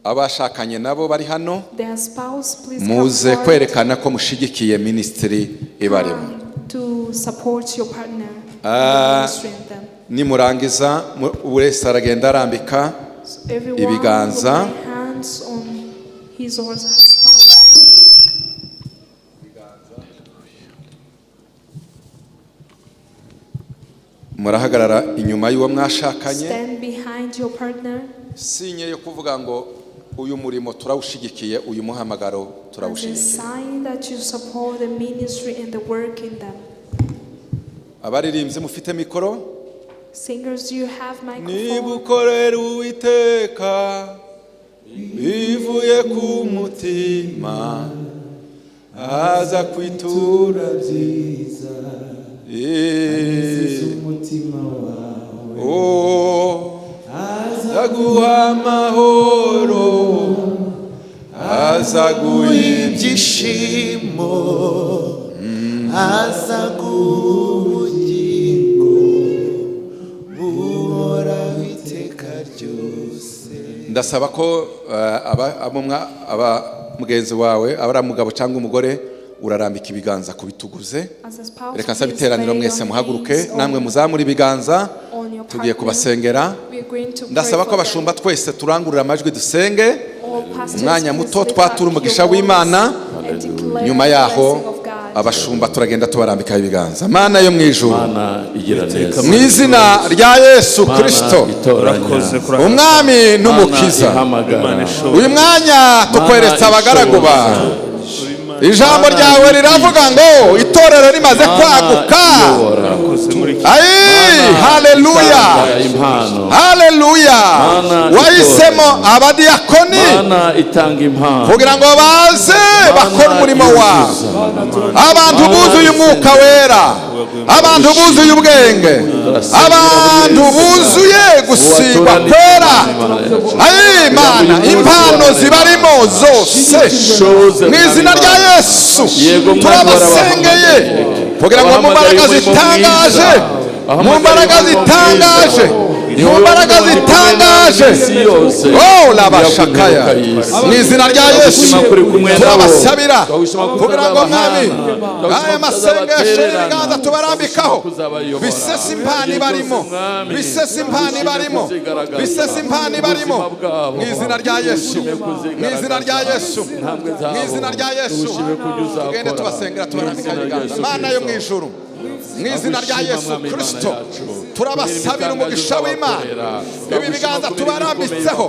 Abashakanye nabo bari hano Their spouse, please come muze forward. kwerekana ko mushigikiye ministry ibarimo. To support your partner. Ah, Ministry in them. Nimurangiza wese aragenda arambika So everyone will ibiganza. lay hands on his or her spouse. murahagarara inyuma y'uwo mwashakanye. Stand behind your partner. Sinye yo kuvuga ngo uyu murimo turawushigikiye, uyu muhamagaro As a turawushigikiye. sign that you support the ministry and the work in them. Abaririmbyi mufite mikoro. Singers, do you have microphone? Nibukorera Uwiteka bivuye ku mutima aza kwitura byiza umutima wawe aza guha amahoro aza guha ibyishimo aza guha ubugingo buhoraho iteka ryose. Ndasaba ko aba mugenzi wawe abara mugabo cyangwa umugore urarambika ibiganza ku bituguze. Reka nsaba iteraniro mwese muhaguruke namwe muzamura ibiganza. Tugiye kubasengera. Ndasaba ko abashumba twese turangurura amajwi dusenge umwanya muto twatura umugisha w'Imana. Nyuma yaho abashumba turagenda tubarambika ibiganza. Mana yo mu ijuru, mu izina rya Yesu Kristo umwami n'umukiza, uyu mwanya tukweretse abagaragu bawe. Ijambo ryawe riravuga ngo itorero rimaze kwaguka. Haleluya, haleluya. Wahisemo abadiyakoni kugira ngo baze bakore umurimo wawe. Abantu buzuye umwuka wera, abantu buzuye ubwenge, abantu buzuye gusigwa kwera. Imana, impano zibarimo zose mu izina rya Yesu turabasengeye kugira ngo mu mbaraga zitangaje mu mbaraga zitangaje oh labashakaya mu izina rya Yesu turabasabira kugira ngo mwami aya masengesho n'ibiganza tubarambikaho bisesa impano barimo bisesa impano barimo bisesa impano barimo mu izina rya Yesu mu izina rya Yesu mu izina rya Yesu tugende tubasengera tubarambika ibiganza Mana yo mu ijuru mu izina rya Yesu Kristo turabasabira umugisha w'Imana ibi biganza tubarambitseho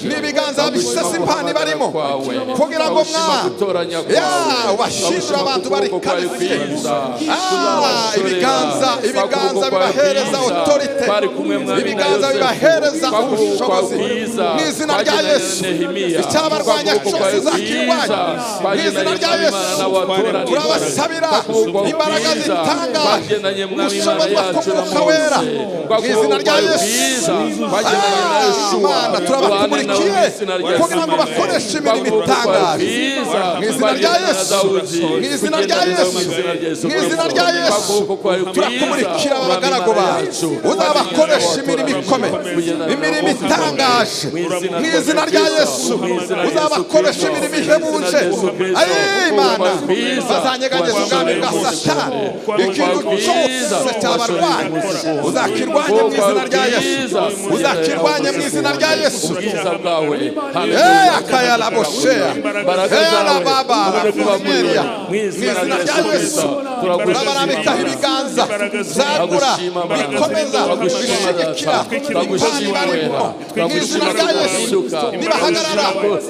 n'ibiganza bisesa impano barimo kugira ngo mwami ubashishura abantu bari karifiye ibiganza bibahereza autorite ibiganza bibahereza ubushobozi mu izina rya Yesu icyabarwanya cyose uzakirwanya mu izina rya Yesu turabasabira imbaraga zitangaje ubushobozi bw'umwuka wera mu izina rya Yesu Mana turabakurikiye kugira ngo bakoreshe imirimo itangaje mu izina rya Yesu mu izina rya Yesu mu izina rya Yesu turakumurikira abagaragu bacu uzabakoresha imirimo ikomeye imirimo itangaje mu izina rya Yesu uzabakoresha imirimo ihebuje Imana bazanyeganyeza ubwami bwa Satani ikintu cyose cyabarwanya uzakirwanya mu izina rya Yesu uzakirwanya mu izina rya Yesu akayala boshea la baba rafumeria mu izina rya Yesu turabarambikaho ibiganza zagura bikomeza bishigikira impano barimo mu izina rya Yesu nibahagarara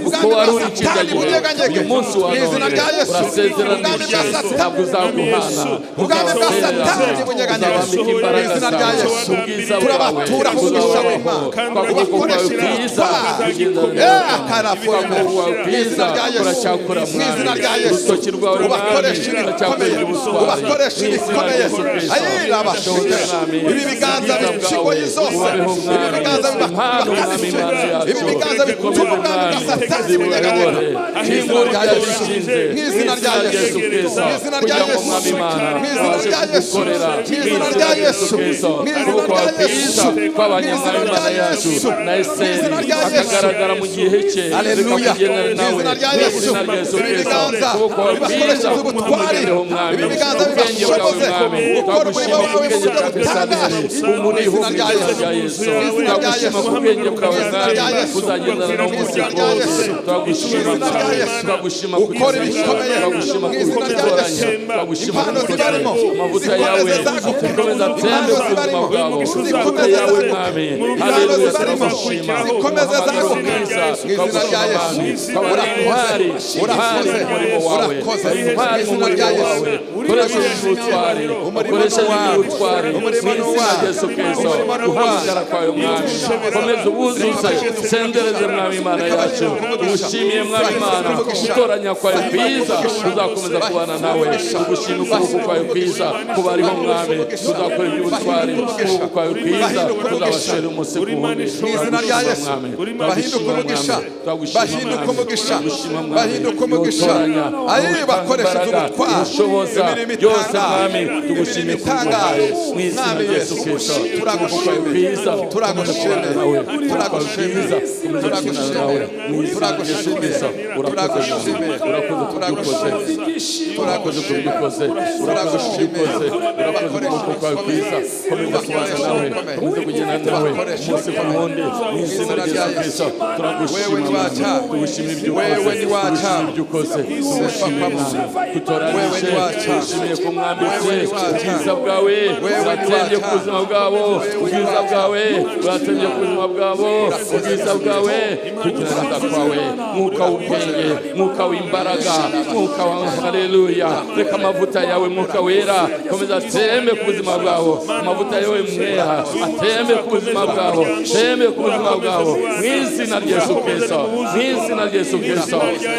ubwami bwa Satani bunyeganyege mu izina rya Yesu ubwami bwa Satani ubwami bwa Satani bunyeganyege mu izina rya Yesu turabatura mu mugisha w'Imana ubakoresha akarafuwe mu izina rya Yesu mu izina rya Yesu ubakoresha ibikomeye ubakoresha ibikomeye ayirabashije ibi biganza bicigoye zose ibi biganza bibakasije ibi biganza bituma ubwami bwa Satani bunyeganyega mu izina rya Yesu mu izina rya Yesu mu izina rya Yesu mu izina rya Yesu mu izina rya Yesu mu izina rya Yesu kw'abanyamwanya yacu na Eseri akagaragara mu gihe cye Haleluya. mu izina rya Yesu ibi biganza bibakoresha ubutwari ibi biganza bibashoboze gukora umurimo wawe mu buryo butangaje mu izina rya Yesu mu izina rya Yesu mu izina rya Yesu uzagendana no munsi wose turagushima ukora ibikomeye mu izina rya Yesu impano zibarimo amavuta yawe zikomeza atembe ku buzima bwabo amavuta yawe mwami haleluya turagushima zikomeze zaguka mu izina rya Yesu urakoze urakoze umurimo wawe mu izina rya Yesu koresha ubutwari koresha ubutwari umurimo mu izina rya Yesu Kristo uhamagara kwawe mwami komeza ubuzuze sendereze mwami Imana yacu ushimiye mwami Imana gutoranya kwawe kwiza tuzakomeza kubana nawe tugushima ukuboko kwawe kwiza kuba ariho mwami tuzakora iby'ubutwari ukuboko kwawe kwiza tuzabashira umunsi ku wundi mu izina rya Yesu bahinduka umugisha bahinduka umugisha bahinduka umugisha ayi bakoresha ubutwari ushoboza byose mwami tugushimiye itangaje mu izina rya Yesu Kristo turagushimiye turagushimiye turagushimiye turagushimiye turagushimiye urakoze kubikoze urakoze kubikoze urakoze kuko kwawe kwiza komeza kubana nawe komeza kugenda nawe umunsi ku wundi mu izina rya Yesu Kristo turagushima tugushima ibyo ukoze kutoranyije tugushimiye ku mwambitse ubwiza bwawe uratembye ku buzima bwabo ubwiza bwawe uratembye ku buzima bwabo ubwiza bwawe kugerageza kwawe mwuka w'ubwenge mwuka w'imbaraga mwuka wa haleluya reka amavuta yawe mwuka wera komeza atembe ku buzima bwabo amavuta yawe mwera atembe ku buzima bwabo atembe ku buzima bwabo mu izina rya Yesu Kristo mu izina rya Yesu Kristo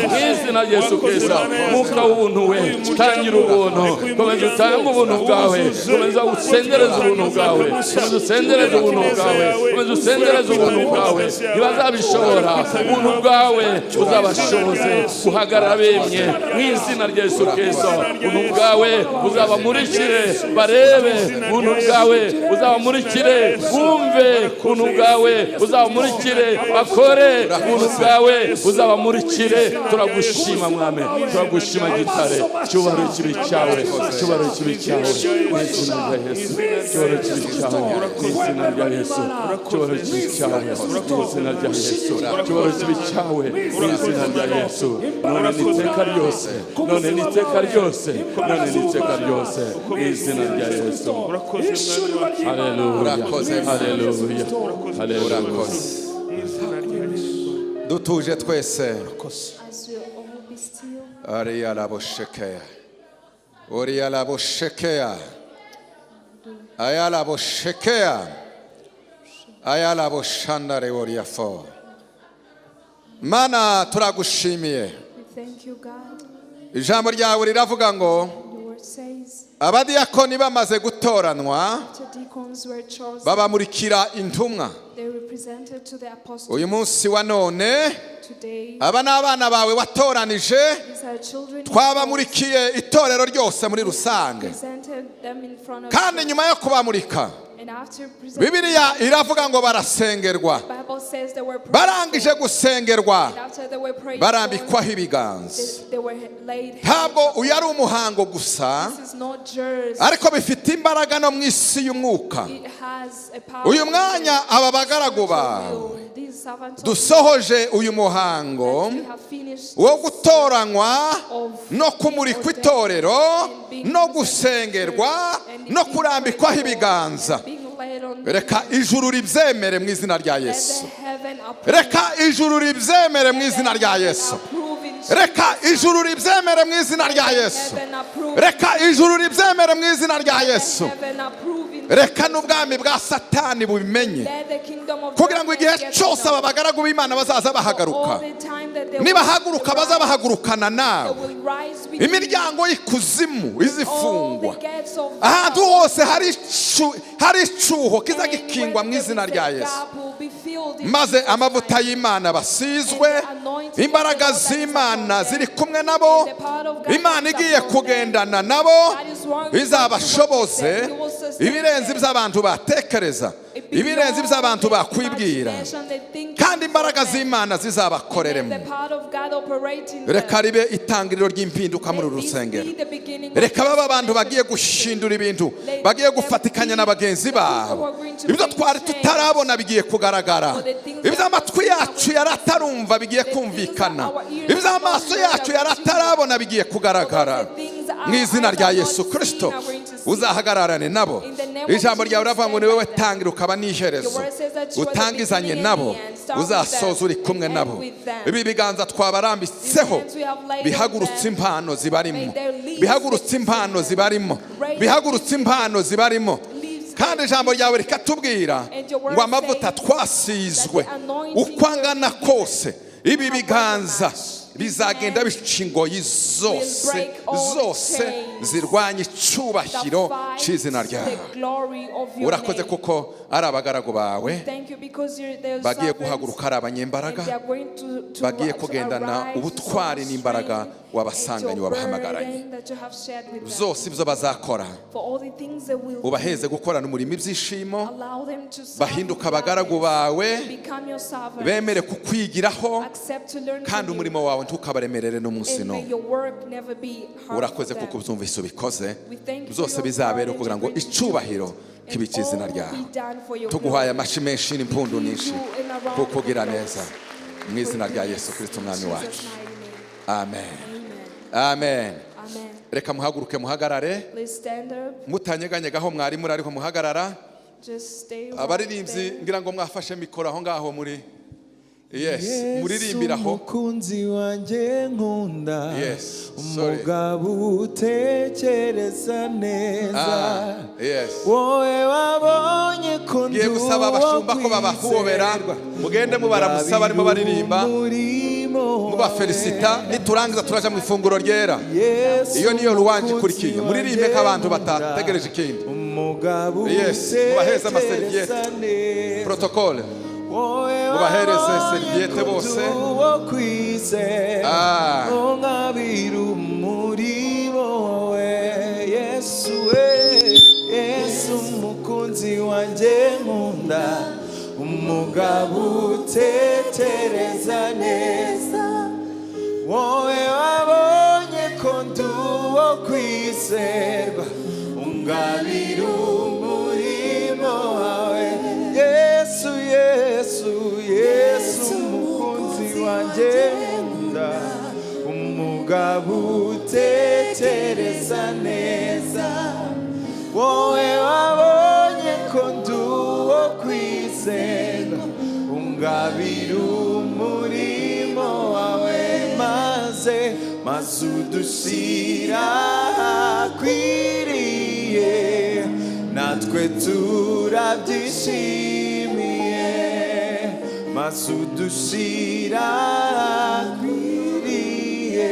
mu izina rya Yesu Kristo mwuka w'ubuntu we tangira ubuntu komeza utange ubuntu bwawe komeza usendereze ubuntu bwawe komeza usendereze ubuntu bwawe komeza usendereze ubuntu bwawe ntibazabishobora ubuntu bwawe uzabashoboze guhagarara bemye mu izina rya Yesu Kristo ubuntu bwawe uzabamurikire barebe barebe ubuntu bwawe uzabamurikire bumve ubuntu bwawe uzabamurikire bakore ubuntu bwawe uzabamurikire turagushima mwami turagushima gitare cyubahiro kibi cyawe cyubahiro kibi cyawe mu izina rya Yesu cyubahiro kibi cyawe mu izina rya Yesu cyubahiro kibi cyawe mu izina rya Yesu cyubahiro kibi cyawe mu izina rya Yesu none niteka ryose none niteka ryose none niteka ryose mu izina rya Yesu haleluya haleluya haleluya dutuje twese As we all be still. ariya laboshekeya oriya laboshekeya aya laboshekeya aya laboshandare oriya fo Mana turagushimiye We thank you, God. ijambo ryawe riravuga ngo Your word says, abadiyakoni bamaze gutoranwa after deacons were chosen, babamurikira intumwa they were presented to the apostles. uyu munsi wa none Today, aba ni abana bawe watoranije these are children who twabamurikiye itorero ryose muri rusange presented them in front of kandi you. nyuma yo kubamurika And after presenting, Bibiliya iravuga ngo barasengerwa the Bible says they were prayed barangije for. gusengerwa And after they were prayed for, barambikwaho ibiganza they were laid ntabwo hands. uyu ari umuhango gusa This is not just. ariko bifite imbaraga no mu isi y'umwuka It has a power. uyu mwanya aba bagaragu bawe These servants of dusohoje uyu muhango that you have finished wo gutoranywa no kumurikwa itorero no gusengerwa no kurambikwaho ibiganza being laid on reka ijuru ribyemere mu izina rya let Yesu the heaven approve. reka ijuru ribyemere mu izina rya Yesu Approve in reka ijuru ribyemere mu izina rya Yesu heaven approve. reka ijuru ribyemere mu izina rya Yesu Heaven approve in reka n'ubwami bwa Satani bubimenye let the kingdom of kugira ngo igihe darkness get cyose known. aba bagaragu b'Imana bazaza bahagaruka All the time that they nibahaguruka will baza rise, bahagurukana they nawe will rise with you. imiryango y'ikuzimu All izifungwa the gates of ahantu hell. hose hari icyuho kiza And gikingwa when mu there izina is a rya Yesu gap will be filled in maze Jesus' amavuta name. y'Imana basizwe And the anointing imbaraga of the Lord that is z'Imana upon ziri them, kumwe nabo and the power of God Imana that is igiye upon them, kugendana nabo that is working izabashoboze to protect them. He will sustain ibirenze them. iby'abantu batekereza ibirenze iby'abantu bakwibwira kandi imbaraga z'Imana zizabakoreremo reka ribe itangiriro ry'impinduka muri uru rusengero reka baba abantu bagiye gushindura ibintu bagiye gufatikanya na bagenzi babo ibyo twari tutarabona bigiye kugaragara ibyo amatwi yacu yari atarumva bigiye kumvikana ibyo amaso yacu yari atarabona bigiye kugaragara mu izina rya Yesu Kristo uzahagararane nabo ijambo ryawe riravuga ngo ni wowe tangira ukaba n'iherezo utangizanye nabo uzasoza uri kumwe nabo ibi biganza twabarambitseho bihagurutse impano zibarimo bihagurutse impano zibarimo bihagurutse impano zibarimo kandi ijambo ryawe rikatubwira ngo amavuta twasizwe uko angana kose ibi biganza bizagenda bica ingoyi zose zirwanya icyubahiro cy'izina ryawe urakoze kuko ari abagaragu bawe bagiye guhaguruka ari abanyembaraga bagiye kugendana ubutwari n'imbaraga wabasanganye wabahamagaranye zose ibyo bazakora ubaheze gukorana umurimo ibyishimo bahinduka abagaragu bawe bemere kukwigiraho kandi umurimo wawe ntukabaremerere n'umunsi n'umwe urakoze kuko ubyumvise ubikoze byose bizabera kugira ngo icyubahiro kibe izina ryawe tuguhaye amashyi menshi n'impundu nyinshi kuko ugira neza mu izina rya Yesu Kristo umwami wacu amen amen reka muhaguruke muhagarare mutanyeganyega aho mwari muri ariko muhagarara abaririmbyi ngira ngo mwafashe mikoro aho ngaho muri muririmbiraho umukunzi wanjye nkunda umugabo utekereza neza wowe wabonye ko ngiye gusaba abashumba ko babahobera mugende mubaramusa barimo baririmba mubafelicita niturangiza turaja mu ifunguro ryera iyo niyo ruwanji ikurikiye muririmbe nk'abantu batategereje ikindi mubaheze amaseriviyete protokole mubahereze seriviyete bose nkabira muri wowe Yesu we wanjye nkunda umugabo utekereza neza wowe wabonye ko ndi uwo kwizerwa ungabira umurimo wawe Yesu Yesu Yesu umukunzi wanjye nkunda umugabo utekereza neza wowe wabonye ko ndi uwo kwizerwa ungabira umurimo wawe maze udushyira ahakwiriye natwe turabyishimiye maze udushyira ahakwiriye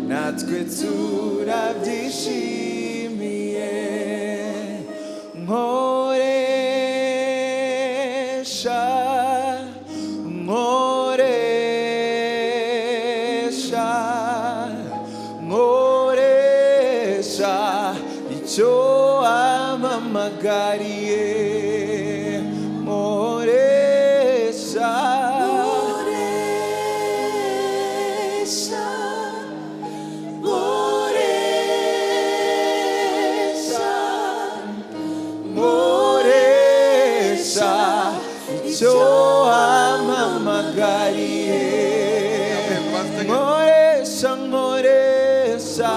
natwe turabyishimiye nkoresha icyo wamamagariye nkoresha icyo wamamagariye nkoresha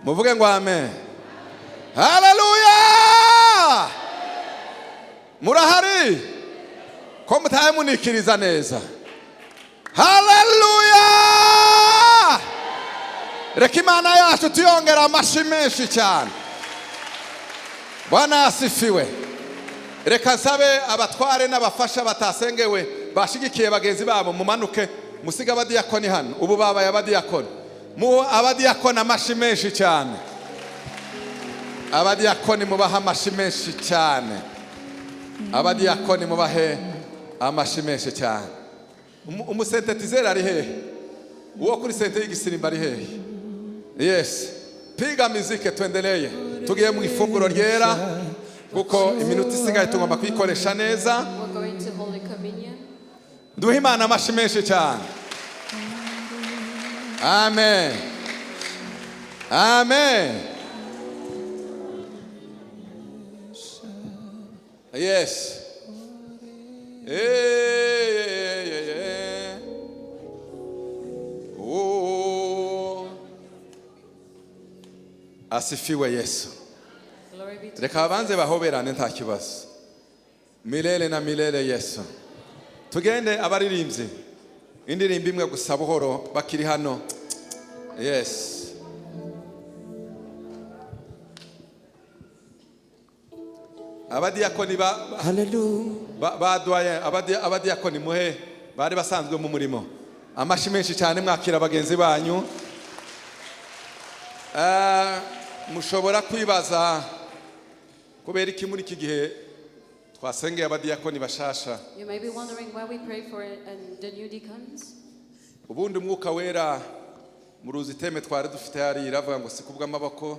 muvuge ngo amen. Haleluya! Murahari ko mutaye munikiriza neza. Haleluya! Reka Imana yacu tuyongera amashi menshi cyane. Bwana asifiwe. Reka nsabe abatware n'abafasha batasengewe bashigikiye bagenzi babo mumanuke musiga abadiyakoni hano. Ubu babaye abadiyakoni. Mu abadiyakoni amashi menshi cyane. Abadiyakoni mubaha amashi menshi cyane. Abadiyakoni mubahe amashi menshi cyane. Umusentetizeri ari hehe? Uwo kuri sente y'igisirimba ari hehe? Yes. Piga muzike tuendelee. Tugiye mu ifunguro ryera kuko iminota isigaye tugomba kuyikoresha neza. We're going to Holy Communion. Duhe Imana amashi menshi cyane. Amen. Amen. Yes. Oh. Asifiwe Yesu. Reka abanze bahoberane nta kibazo. Milele na milele Yesu. Tugende abaririmbyi. Indirimbo imwe gusa buhoro bakiri hano. Yes. Abadiyakoni baduaye abadiyakoni muhe bari basanzwe mu murimo. Amashi menshi cyane mwakira bagenzi banyu. Mushobora kwibaza kubera iki muri iki gihe twasengeye abadiyakoni bashasha. You may be wondering why we pray for the new deacons. Ubundi umwuka wera mu ruziteme twari dufite hari iravuga ngo sikubwa amaboko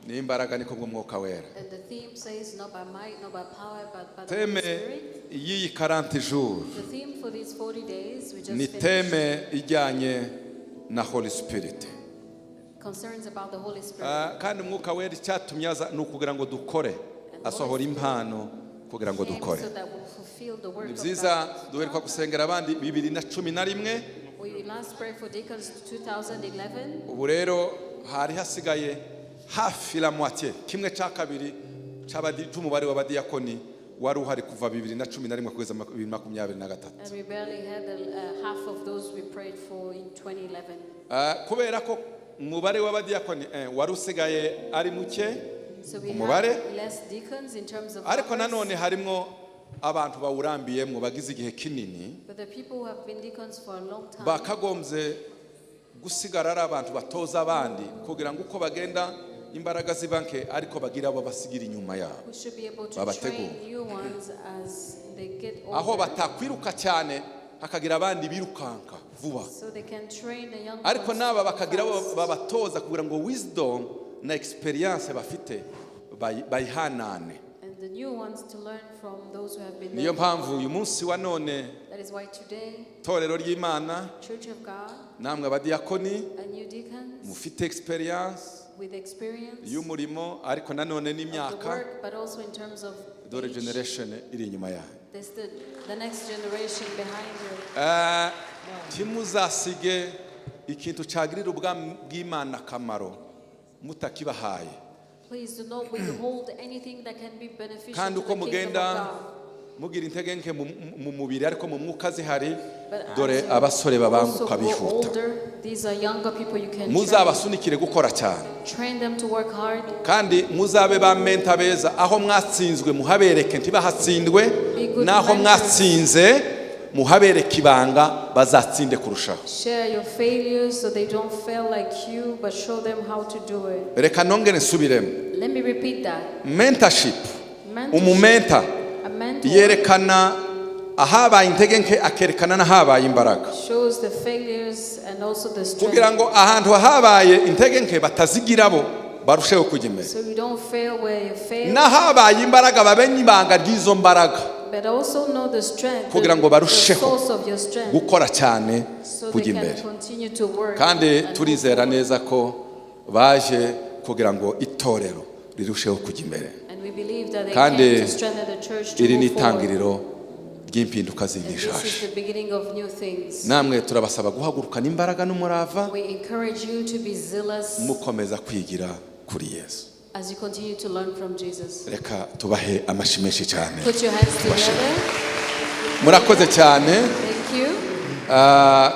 ni imbaraga niko bw'umwuka wera. And the theme says not by might, not by power, but by the Teme Holy Spirit. iyi 40 jours. The theme for these 40 days we just Ni finished teme ijyanye na Holy Spirit. concerns about the Holy Spirit. Kandi umwuka wera icyatumye aza nukugira ngo dukore. asohora impano kugira ngo dukore. so that we'll fulfill the work Ni of byiza God. duheruka gusengera abandi 2011. We last prayed for deacons 2011. Ubu rero hari hasigaye hafi la moitié, kimwe cya kabiri cy'umubare w'abadiyakoni wari uhari kuva 2011 kugeza 2023. And we barely had half of those we prayed for in 2011. Kubera ko umubare w'abadiyakoni wari usigaye ari muke So we umubare, have less deacons in terms of ariko numbers, nanone harimo abantu bawurambiyemo bagize igihe kinini, but the people who have been deacons for a long time, bakagombye gusigara ari abantu batoza abandi kugira ngo uko bagenda imbaraga zibanke ariko bagira abo basigira inyuma yabo, who should be able to babategura. train new ones as they get aho older, batakwiruka cyane hakagira abandi birukanka vuba, so they can train the young ariko ones naba bakagira fast. babatoza kugira ngo wisdom na experience bafite bayihanane. And the new ones to learn from those who have been Niyo there. mpamvu uyu munsi wa none That is why today, torero ry'Imana Church of God namwe abadiyakoni and new deacons mufite experience with experience y'umurimo ariko nanone of the n'imyaka, work, but also in terms of dore age. generation iri inyuma yayo. There's the next generation behind you. Timuzasige ikintu cyagirira ubwami bw'Imana akamaro mutakibahaye, Please do not withhold anything that can be beneficial kandi to uko the kingdom mugenda of God. mugira intege nke mu mubiri ariko mu mwuka zihari, But dore as you abasore also babanguka grow bihuta. older, these are younger people you can Muzabasunikire gukora cyane, train them to work hard. kandi muzabe ba menta beza, aho mwatsinzwe muhabereke ntibahatsindwe, naho mwatsinze muhabereke ibanga bazatsinde kurushaho. Share your failures so they don't fail like you, but show them how to do it. Reka nongere nsubiremo. Let me repeat that. Mentorship, Mentorship, umumenta a mentor yerekana ahabaye intege nke akerekana n'ahabaye imbaraga, shows the failures and also the kugira strength. ngo ahantu habaye intege nke batazigirabo barusheho kujya imbere, So you don't fail where you fail, n'ahabaye imbaraga bamenye ibanga ry'izo mbaraga but also know the strength, kugira ngo the barusheho source of your strength, gukora cyane so they kujya can imbere. continue to work. Kandi and move turizera forward. neza ko baje kugira ngo itorero rirusheho kujya imbere, And we believe that they kandi came to strengthen the church to iri ni move forward. itangiriro ry'impinduka And zindi this is nshyashya. the beginning of new things. Namwe turabasaba guhagurukana imbaraga n'umurava, We encourage you to be zealous mukomeza kwigira kuri Yesu. as you continue to learn from Jesus. Reka tubahe amashyi menshi cyane. Put your hands together. Murakoze cyane. Thank you.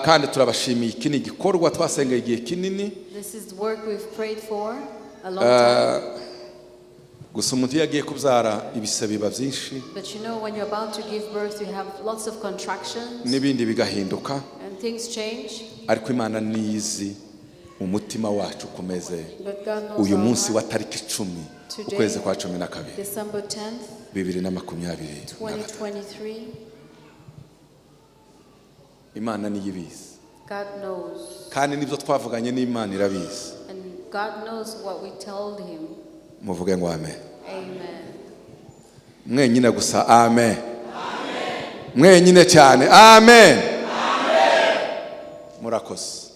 Kandi turabashimiye. Iki ni igikorwa twasengeye igihe kinini. This is the work we've prayed for a long time. Gusa umuntu iyo agiye kubyara ibise biba byinshi But you know, when you're about to give birth, you have lots of contractions n'ibindi bigahinduka, and things change. ariko Imana nizi umutima wacu kumeze. But God knows Uyu our munsi wa heart. tariki 10 Today, ukwezi kwa 12 December 10th, 2023, 2023, Imana niyo ibizi, God knows. kandi nibyo twavuganye n'Imana irabizi. And God knows what we told him. Muvuge ngo amen. Amen. Mwenyine gusa amen. Mwenyine cyane amen. Murakoze.